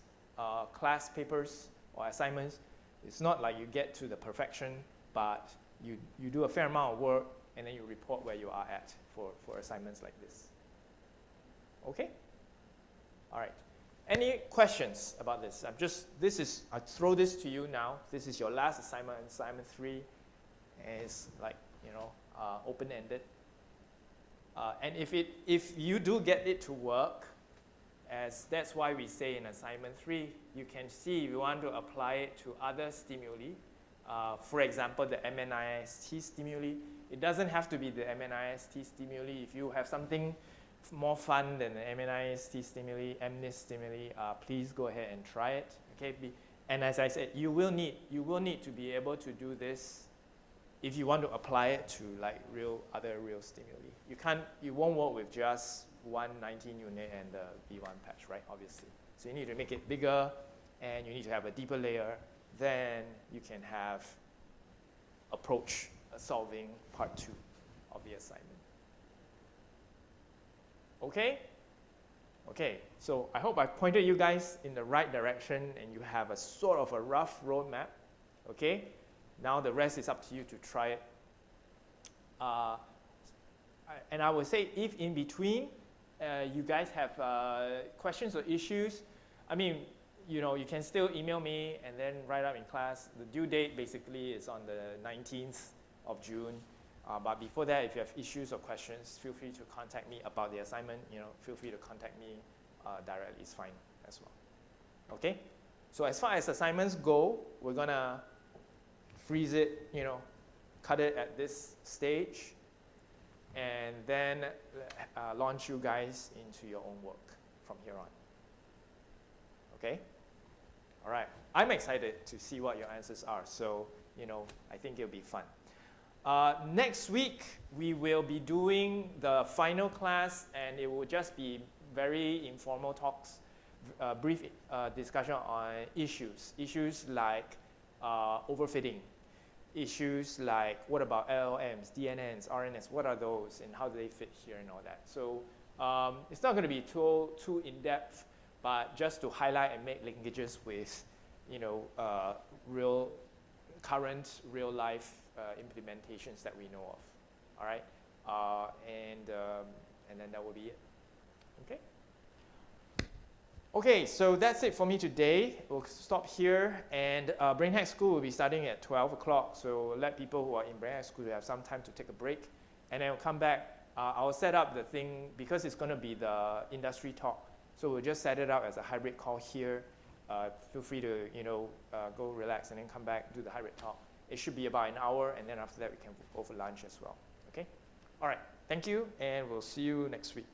class papers or assignments, it's not like you get to the perfection, but you do a fair amount of work and then you report where you are at for assignments like this. Okay? All right. Any questions about this? I throw this to you now. This is your last assignment, assignment 3. And it's like, open-ended. And if you do get it to work, as that's why we say in assignment 3, you can see if you want to apply it to other stimuli. For example, the MNIST stimuli. It doesn't have to be the MNIST stimuli. If you have something more fun than the MNIST stimuli, MNIST stimuli, please go ahead and try it. Okay. And as I said, you will need to be able to do this if you want to apply it to like other real stimuli. You won't work with just one 19 unit and the V1 patch, right? Obviously. So you need to make it bigger, and you need to have a deeper layer. Then you can have approach solving part 2 of the assignment. Okay? Okay, so I hope I pointed you guys in the right direction and you have a sort of a rough roadmap. Okay? Now the rest is up to you to try it. And I would say if in between, you guys have questions or issues, I mean, you can still email me and then write up in class. The due date basically is on the 19th of June. But before that, if you have issues or questions, feel free to contact me about the assignment. Feel free to contact me directly. It's fine as well. Okay? So as far as assignments go, we're gonna freeze it, cut it at this stage, and then launch you guys into your own work from here on. Okay? All right. I'm excited to see what your answers are. So, I think it'll be fun. Next week, we will be doing the final class, and it will just be very informal talks, brief discussion on issues. Issues like overfitting. Issues like what about LLMs, DNNs, RNNs, what are those, and how do they fit here and all that. So it's not going to be too in-depth, but just to highlight and make linkages with, current real-life implementations that we know of. All right, and then that will be it. Okay. Okay, so that's it for me today. We'll stop here, and Brain Hack School will be starting at 12 o'clock. So let people who are in Brain Hack School have some time to take a break, and then we'll come back. I'll set up the thing because it's going to be the industry talk. So we'll just set it up as a hybrid call here. Feel free to go relax and then come back, do the hybrid talk. It should be about an hour, and then after that we can go for lunch as well. Okay? All right. Thank you, and we'll see you next week.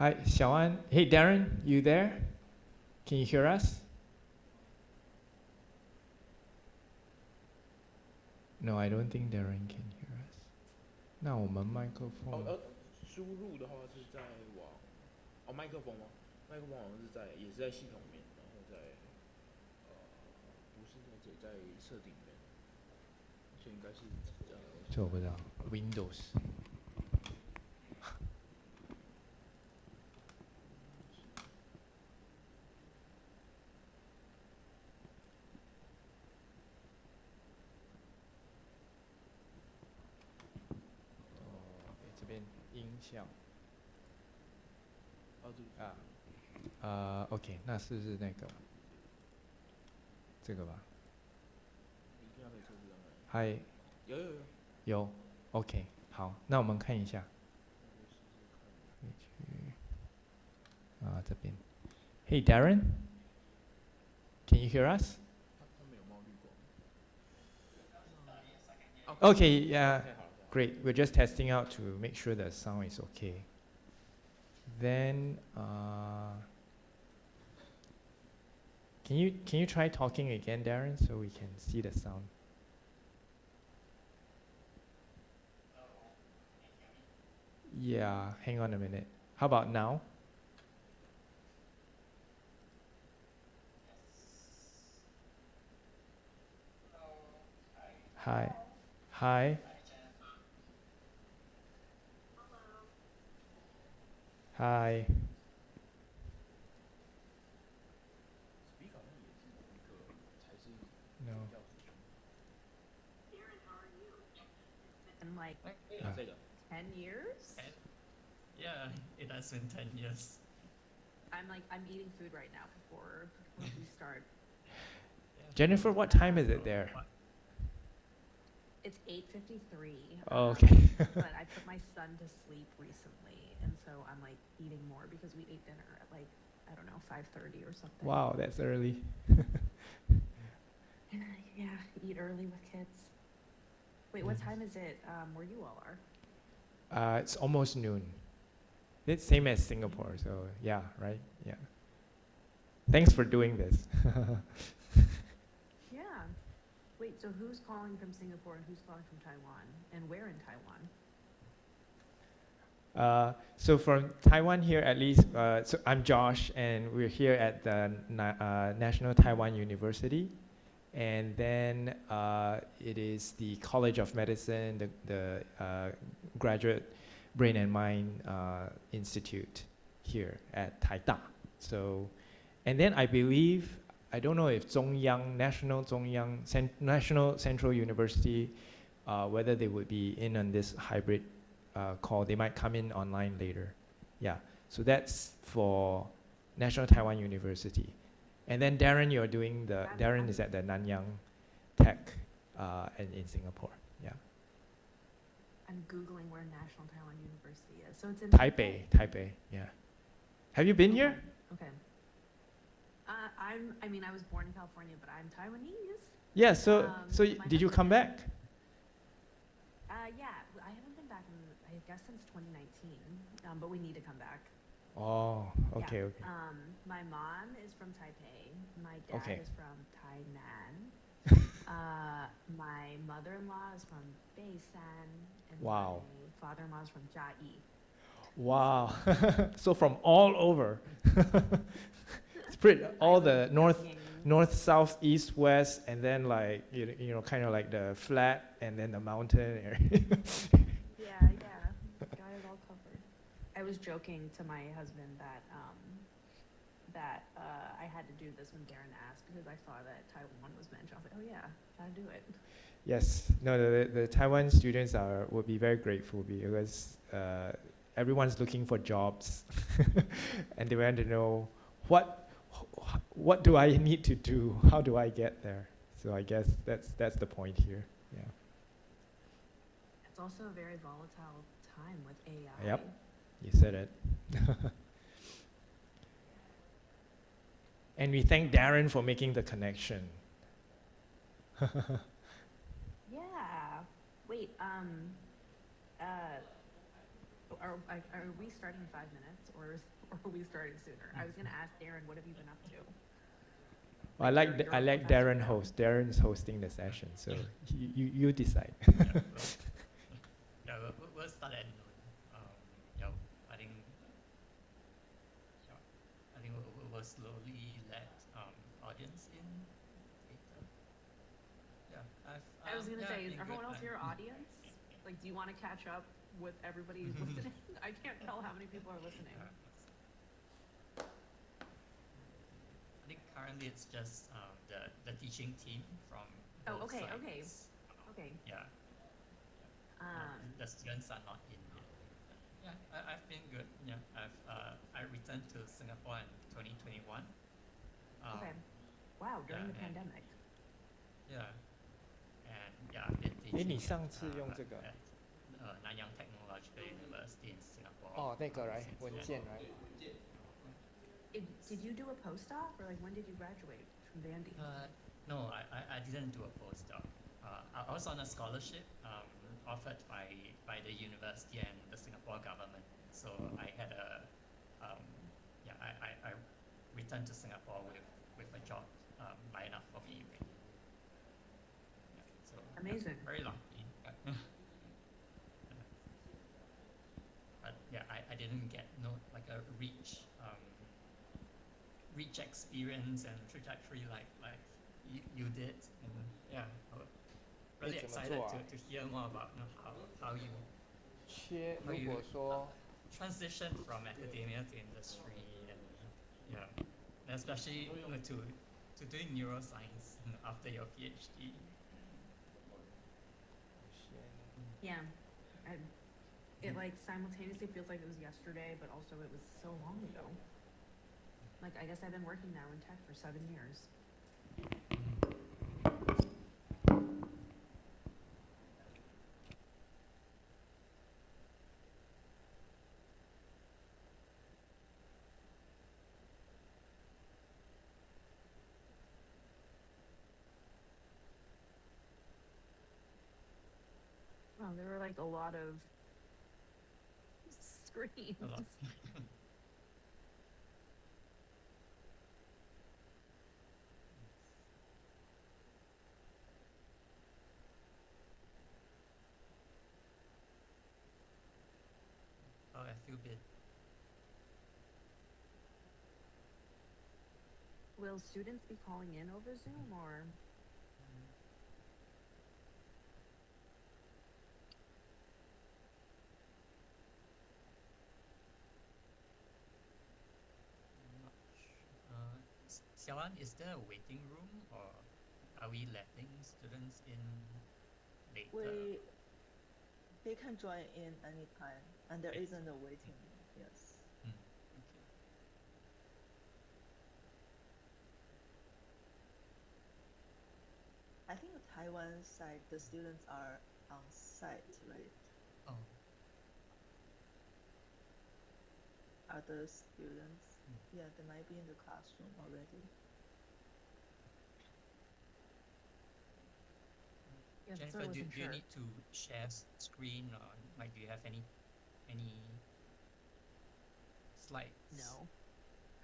Hi, Xiaoan. Hey, Darren, you there? Can you hear us? No, I don't think Darren can hear us. 那我们麦克风。输入的话是在麦克风吗？麦克风好像也是在系统里面，然后不是在这里，在设定里面，所以应该是这我不知道。Windows。这边音效。OK， 那是不是那个这个吧？嗨，有 OK， 好，那我们看一下。这边。Hey Darren, can you hear us? Okay, yeah, great. We're just testing out to make sure the sound is okay. Then, can you try talking again, Darren, so we can see the sound? Yeah, hang on a minute. How about now? Hi. Hi. Hi. No. In like 10 years? Yeah, it has been 10 years. I'm eating food right now before we start. Jennifer, what time is it there? It's 8:53. Oh, okay. But I put my son to sleep recently, and so I'm like eating more because we ate dinner at like, I don't know, 5:30 or something. Wow, that's early. Yeah, eat early with kids. Wait, what time is it where you all are? It's almost noon. It's same as Singapore, so yeah, right? Yeah. Thanks for doing this. Yeah. Wait, so who's calling from Singapore and who's calling from Taiwan? And where in Taiwan? So from Taiwan here, at least, so I'm Josh, and we're here at the National Taiwan University. And then it is the College of Medicine, the Graduate Brain and Mind Institute here at Taida. So, and then I believe, I don't know if National Central University, whether they would be in on this hybrid call. They might come in online later. Yeah, so that's for National Taiwan University. And then Darren, you're doing Darren is at the Nanyang Tech and in Singapore. Yeah. I'm Googling where National Taiwan University is. So it's in Taipei, yeah. Have you been here? Okay. I was born in California, but I'm Taiwanese. Yeah, so did you come back? Yeah, I haven't been back in, I guess, since 2019, but we need to come back. Oh, okay, Yeah. okay. My mom is from Taipei. My dad Okay. is from Tainan. My mother-in-law is from Beisan. And Wow. my father-in-law is from Jiayi. Wow. So from all over. It's pretty, all the north, south, east, west, and then like, you know, kind of like the flat and then the mountain area. Yeah, got it all covered. I was joking to my husband that I had to do this when Darren asked because I saw that Taiwan was mentioned. I was like, oh yeah, gotta do it. Yes, no, the Taiwan students will be very grateful because everyone's looking for jobs, and they want to know what do I need to do? How do I get there? So I guess that's the point here. Yeah. It's also a very volatile time with AI. Yep, you said it. And we thank Darren for making the connection. Yeah. Wait. are we starting in 5 minutes, or are we starting sooner? I was gonna ask Darren, what have you been up to? I like You're a I like professor Darren now. host. Darren's hosting the session, so you decide. Yeah, we'll start at noon. Yeah, I think. Yeah, I think we'll slowly let audience in later. Yeah, I was gonna yeah, say, is been everyone good. else here audience? Like, do you want to catch up with everybody who's listening? I can't tell how many people are listening. I think currently it's just the teaching team from Oh, both okay, sides. okay. Yeah. The students are not in yet. Yeah, I've been good. Yeah, I returned to Singapore in 2021. Okay. Wow, during the yeah, pandemic. Yeah, and yeah, I've been 诶， teaching 你上次用这个 at Nanyang Technological University in Singapore. 哦，那个 right since 文 then. 件 right？ Did you do a postdoc, or like when did you graduate from Vandy? No, I didn't do a postdoc. I was on a scholarship offered by the university and the Singapore government. So I had I returned to Singapore with a job lined up for me. Yeah, so Amazing. Yeah, very lucky. But yeah, I didn't get like a rich experience and trajectory like you did. And yeah, really 诶，怎么 excited 做啊？ to hear more about how you 如果说 transition from academia to industry and yeah, and especially to doing neuroscience after your PhD. Yeah. It like simultaneously feels like it was yesterday, but also it was so long ago. Like, I guess I've been working now in tech for 7 years. Wow, there were like a lot of screens. A lot. Oh, I feel bad. Will students be calling in over Zoom, or? Not sure. Xiaoan, is there a waiting room or are we letting students in later? They can join in anytime, and there Okay. isn't a waiting room. Yes. Okay. I think the Taiwan side, the students are on site, right? Oh, Other students, yeah, they might be in the classroom already. Yeah, so Jennifer, I do wasn't you sure. need to share screen or like do you have any slides? No.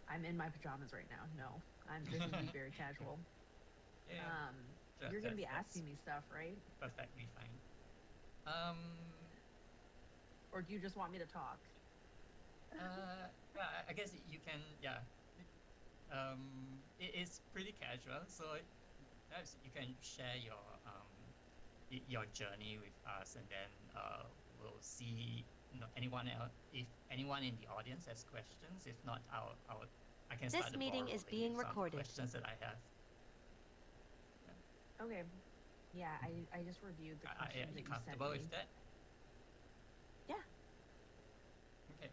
I'm in my pajamas right now. No. This is be very casual. Yeah. You're gonna be that's asking me stuff, right? perfectly fine. Or do you just want me to talk? Yeah, I guess you can. Yeah. It is pretty casual, so perhaps you can share your journey with us, and then we'll see. Anyone else? If anyone in the audience has questions, if not, I can start the ball rolling with some questions that I have. Okay. Yeah, I just reviewed the Are questions you that you sent comfortable me. with that? Yeah. Okay.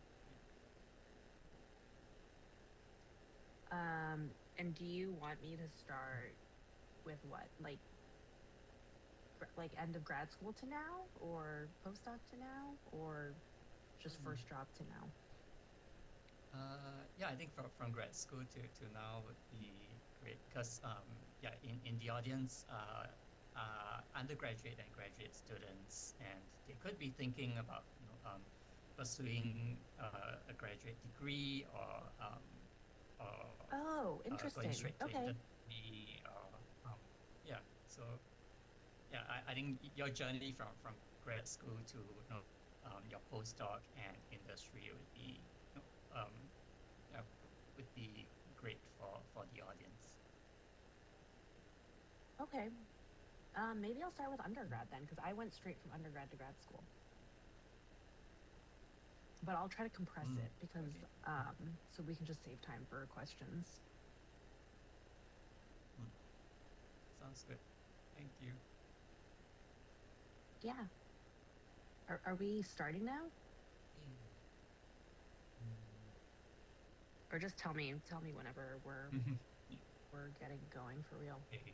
And do you want me to start with what? Like end of grad school to now, or postdoc to now, or just first job to now? Yeah, I think from grad school to now would be great because yeah, in the audience undergraduate and graduate students, and they could be thinking about pursuing a graduate degree or Oh, going interesting. straight to Okay. industry yeah. So yeah, I think your journey from grad school to your postdoc and industry would be yeah, would be great for the audience. Okay. Maybe I'll start with undergrad then, because I went straight from undergrad to grad school. But I'll try to compress it because so we can just save time for questions. Sounds good. Thank you. Yeah. Are we starting now? Or just tell me whenever we're getting going for real. Okay.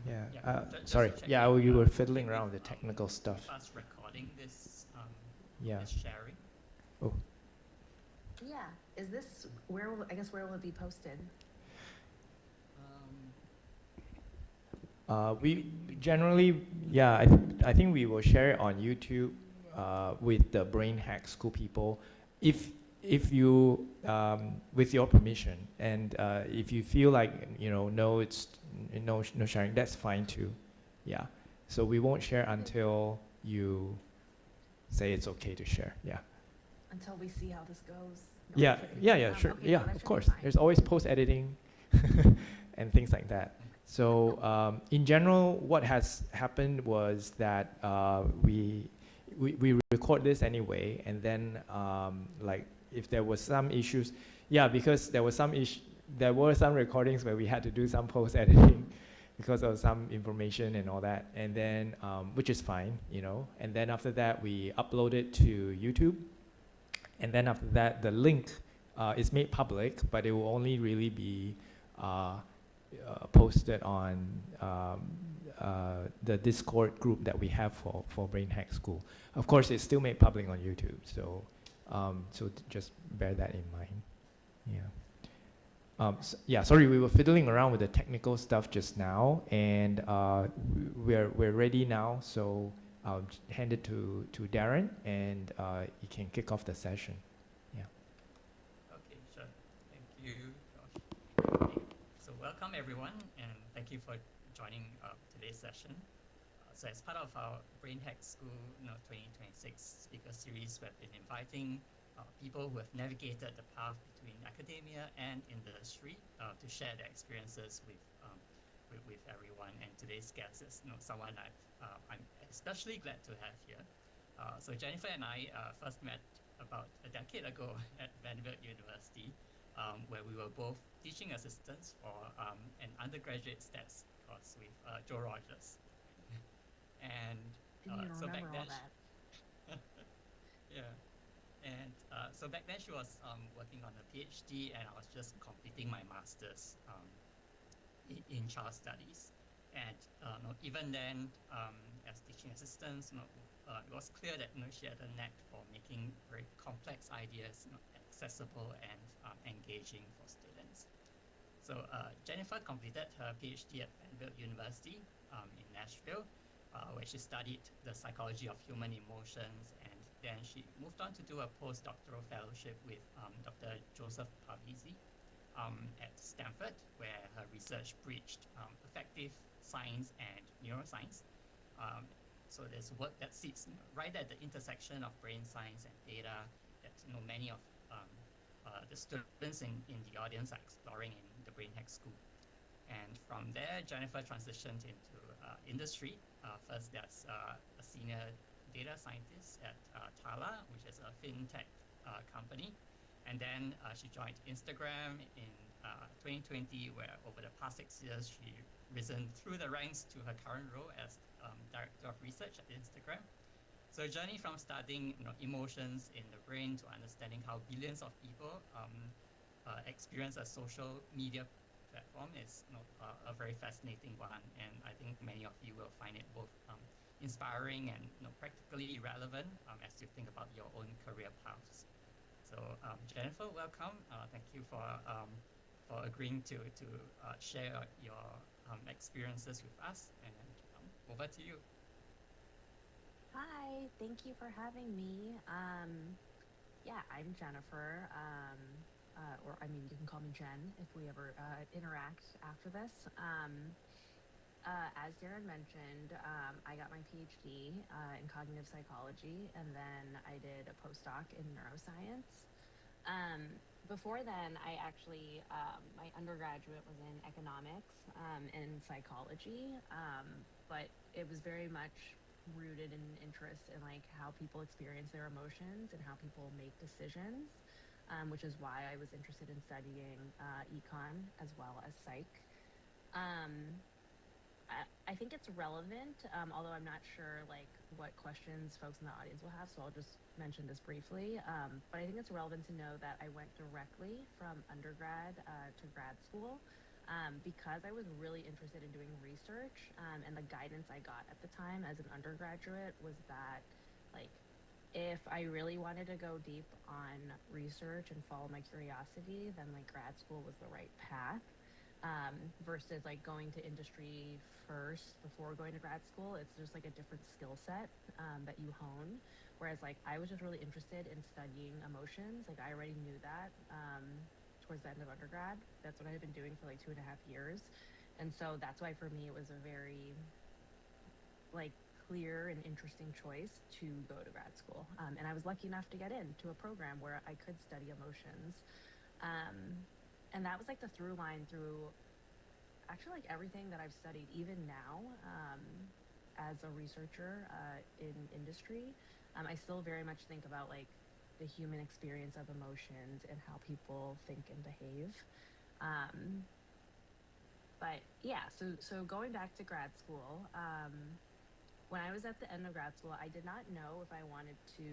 Yeah. Just Sorry. to check Yeah, in, you were okay fiddling around with, with the technical stuff. us recording this Yeah. this sharing. Oh. Yeah. Is this where will it be posted? We generally, yeah, I think we will share it on YouTube with the Brain Hack School people, if you with your permission, and if you feel like no, it's no sharing, that's fine too. Yeah. So we won't share until you say it's okay to share. Yeah. Until we see how this goes. No, Yeah. I'm kidding. Yeah. Sure. Okay, Yeah. no, that Of should be course. fine. There's always post editing and things like that. So in general, what has happened was that we record this anyway, and then like if there was some issues, yeah, because there were some recordings where we had to do some post editing because of some information and all that, and then which is fine, and then after that we upload it to YouTube, and then after that the link is made public, but it will only really be posted on the Discord group that we have for Brain Hack School. Of course, it's still made public on YouTube, so just bear that in mind. Yeah. Yeah. Sorry, we were fiddling around with the technical stuff just now, and we're ready now. So I'll hand it to Darren, and he can kick off the session. Yeah. Okay, sure. Thank you, Josh. Okay. So welcome everyone, and thank you for joining today's session. So as part of our Brain Hack School 2026 speaker series, we've been inviting people who have navigated the path between academia and industry to share their experiences with everyone. And today's guest is someone I'm especially glad to have here. So Jennifer and I first met about a decade ago at Vanderbilt University, where we were both teaching assistants for an undergraduate stats course with Joe Rogers. And so back then, yeah. And so back then she was working on a PhD, and I was just completing my master's in child studies. And even then, as teaching assistants, it was clear that she had a knack for making very complex ideas accessible and engaging for students. So Jennifer completed her PhD at Vanderbilt University in Nashville, where she studied the psychology of human emotions, and then she moved on to do a postdoctoral fellowship with Dr. Joseph Pavizzi at Stanford, where her research bridged affective science and neuroscience. So there's work that sits right at the intersection of brain science and data that many of the students in the audience are exploring in the Brain Hack School. And from there, Jennifer transitioned into industry. First, as a senior data scientist at Tala, which is a fintech company. And then she joined Instagram in 2020, where over the past 6 years, she risen through the ranks to her current role as Director of Research at Instagram. So a journey from studying emotions in the brain to understanding how billions of people experience a social media platform is a very fascinating one, and I think many of you will find it both inspiring and practically relevant as you think about your own career paths. So Jennifer, welcome. Thank you for agreeing to share your experiences with us. And over to you. Hi, thank you for having me. Yeah, I'm Jennifer. Or I mean, you can call me Jen if we ever interact after this. As Darren mentioned, I got my PhD in cognitive psychology, and then I did a postdoc in neuroscience. Before then, I actually, my undergraduate was in economics and psychology, but it was very much rooted in interest in like how people experience their emotions and how people make decisions, which is why I was interested in studying econ as well as psych. Um, I think it's relevant, although I'm not sure like what questions folks in the audience will have, so I'll just mention this briefly. But I think it's relevant to know that I went directly from undergrad to grad school because I was really interested in doing research, and the guidance I got at the time as an undergraduate was that like if I really wanted to go deep on research and follow my curiosity, then like grad school was the right path, versus like going to industry first before going to grad school. It's just like a different skill set that you hone. Whereas like I was just really interested in studying emotions. Like I already knew that towards the end of undergrad. That's what I had been doing for like 2.5 years. And so that's why for me it was a very like clear and interesting choice to go to grad school. And I was lucky enough to get into a program where I could study emotions. And that was like the through line through actually like everything that I've studied, even now as a researcher in industry. I still very much think about like the human experience of emotions and how people think and behave. But yeah, so going back to grad school, when I was at the end of grad school, I did not know if I wanted to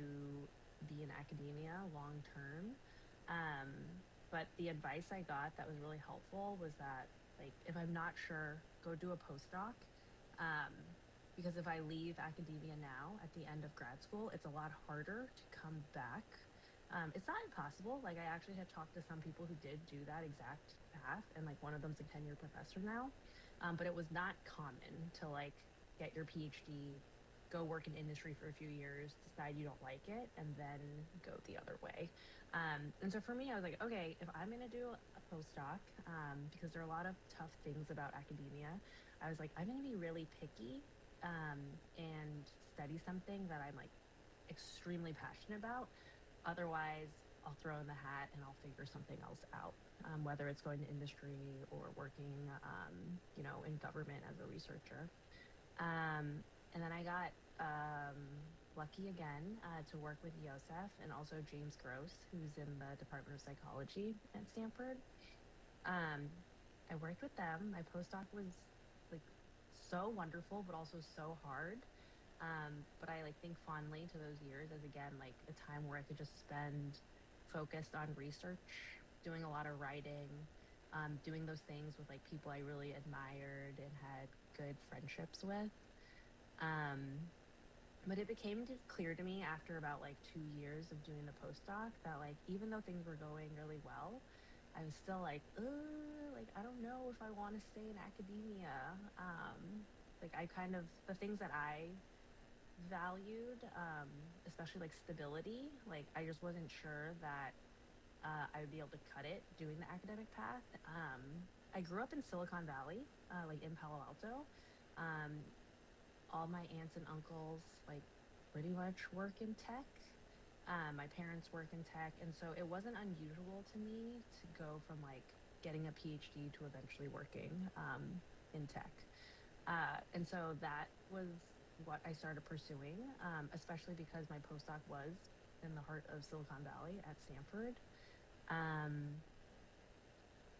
be in academia long term. Um, but the advice I got that was really helpful was that, like, if I'm not sure, go do a postdoc. Um, because if I leave academia now at the end of grad school, it's a lot harder to come back. It's not impossible. Like, I actually had talked to some people who did do that exact path, and like one of them's a tenured professor now. But it was not common to like get your PhD, go work in industry for a few years, decide you don't like it, and then go the other way. And so for me, I was like, okay, if I'm going to do a postdoc, because there are a lot of tough things about academia, I was like, I'm going to be really picky and study something that I'm like extremely passionate about. Otherwise, I'll throw in the hat and I'll figure something else out, whether it's going to industry or working, in government as a researcher. And then I got lucky again to work with Yosef and also James Gross, who's in the Department of Psychology at Stanford. I worked with them. My postdoc was like so wonderful, but also so hard. But I like think fondly to those years as again like a time where I could just spend focused on research, doing a lot of writing, doing those things with like people I really admired and had good friendships with. But it became clear to me after about like 2 years of doing the postdoc that like even though things were going really well, I was still like, like I don't know if I want to stay in academia. Like I kind of the things that I valued, especially like stability. Like I just wasn't sure that I would be able to cut it doing the academic path. I grew up in Silicon Valley, like in Palo Alto. Um, all my aunts and uncles like pretty much work in tech. My parents work in tech, and so it wasn't unusual to me to go from like getting a PhD to eventually working in tech. And so that was what I started pursuing, especially because my postdoc was in the heart of Silicon Valley at Stanford. Um,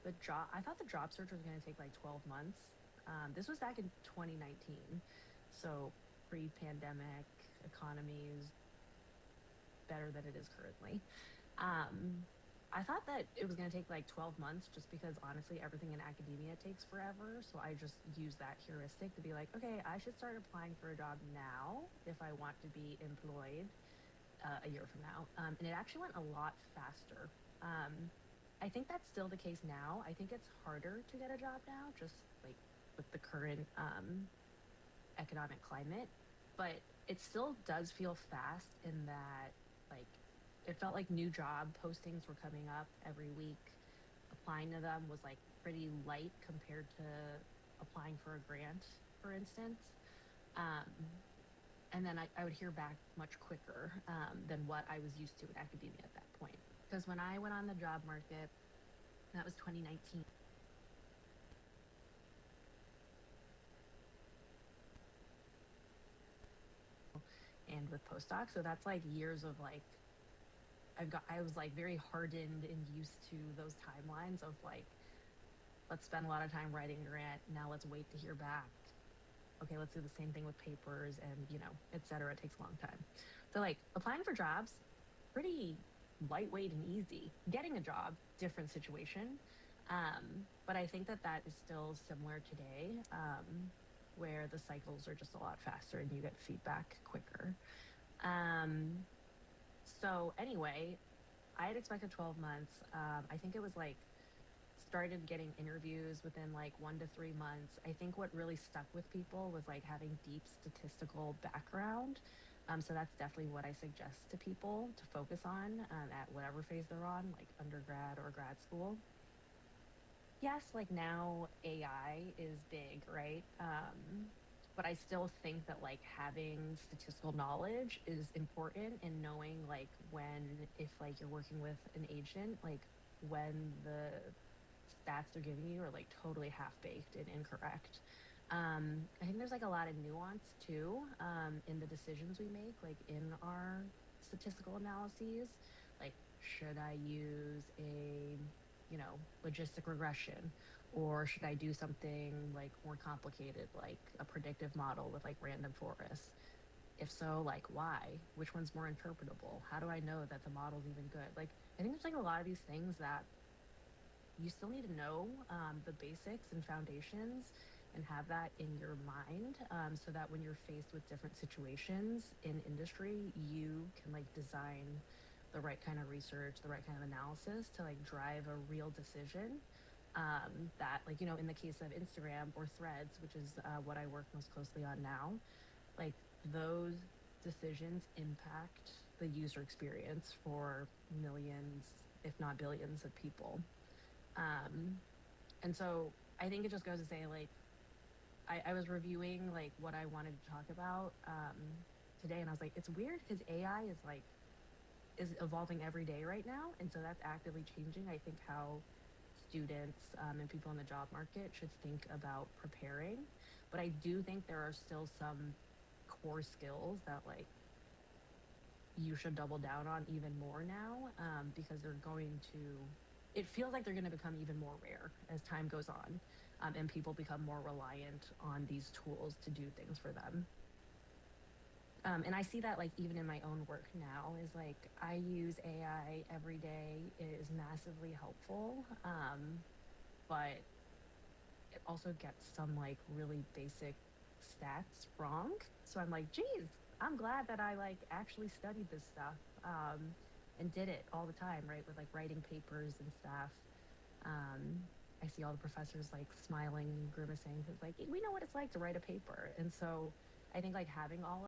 I thought the job search was going to take like 12 months. This was back in 2019, so pre-pandemic economy is better than it is currently. I thought that it was going to take like 12 months just because honestly everything in academia takes forever. So I just used that heuristic to be like, okay, I should start applying for a job now if I want to be employed a year from now. And it actually went a lot faster. I think that's still the case now. I think it's harder to get a job now, just like with the current economic climate, but it still does feel fast in that, like, it felt like new job postings were coming up every week. Applying to them was like pretty light compared to applying for a grant, for instance. And then I would hear back much quicker than what I was used to in academia at that point. Because when I went on the job market, that was 2019. And with postdocs, so that's like years of like, I was like very hardened and used to those timelines of like, let's spend a lot of time writing a grant, now let's wait to hear back. Okay, let's do the same thing with papers and, you know, et cetera. It takes a long time. So like applying for jobs, pretty lightweight and easy. Getting a job, different situation. But I think that that is still similar today, where the cycles are just a lot faster and you get feedback quicker. So anyway, I had expected 12 months. I think it was like started getting interviews within like 1 to 3 months. I think what really stuck with people was like having deep statistical background. So that's definitely what I suggest to people to focus on at whatever phase they're on, like undergrad or grad school. Yes, like now AI is big, right? But I still think that like having statistical knowledge is important in knowing like when, if like you're working with an agent, like when the stats they're giving you are like totally half-baked and incorrect. I think there's like a lot of nuance too in the decisions we make, like in our statistical analyses. Like, should I use a, you know, logistic regression, or should I do something like more complicated, like a predictive model with like random forests? If so, like why? Which one's more interpretable? How do I know that the model's even good? Like, I think there's like a lot of these things that you still need to know the basics and foundations and have that in your mind so that when you're faced with different situations in industry, you can like design the right kind of research, the right kind of analysis to like drive a real decision that, like, you know, in the case of Instagram or Threads, which is what I work most closely on now, like those decisions impact the user experience for millions, if not billions of people. And so I think it just goes to say, like, I was reviewing like what I wanted to talk about today, and I was like, it's weird because AI is like is evolving every day right now, and so that's actively changing. I think how students and people in the job market should think about preparing, but I do think there are still some core skills that like you should double down on even more now because they're going to, it feels like they're going to become even more rare as time goes on and people become more reliant on these tools to do things for them. And I see that like even in my own work now is like I use AI every day. It is massively helpful, but it also gets some like really basic stats wrong. So I'm like, geez, I'm glad that I like actually studied this stuff and did it all the time, right? With like writing papers and stuff. I see all the professors like smiling and grimacing because like we know what it's like to write a paper. And so I think like having all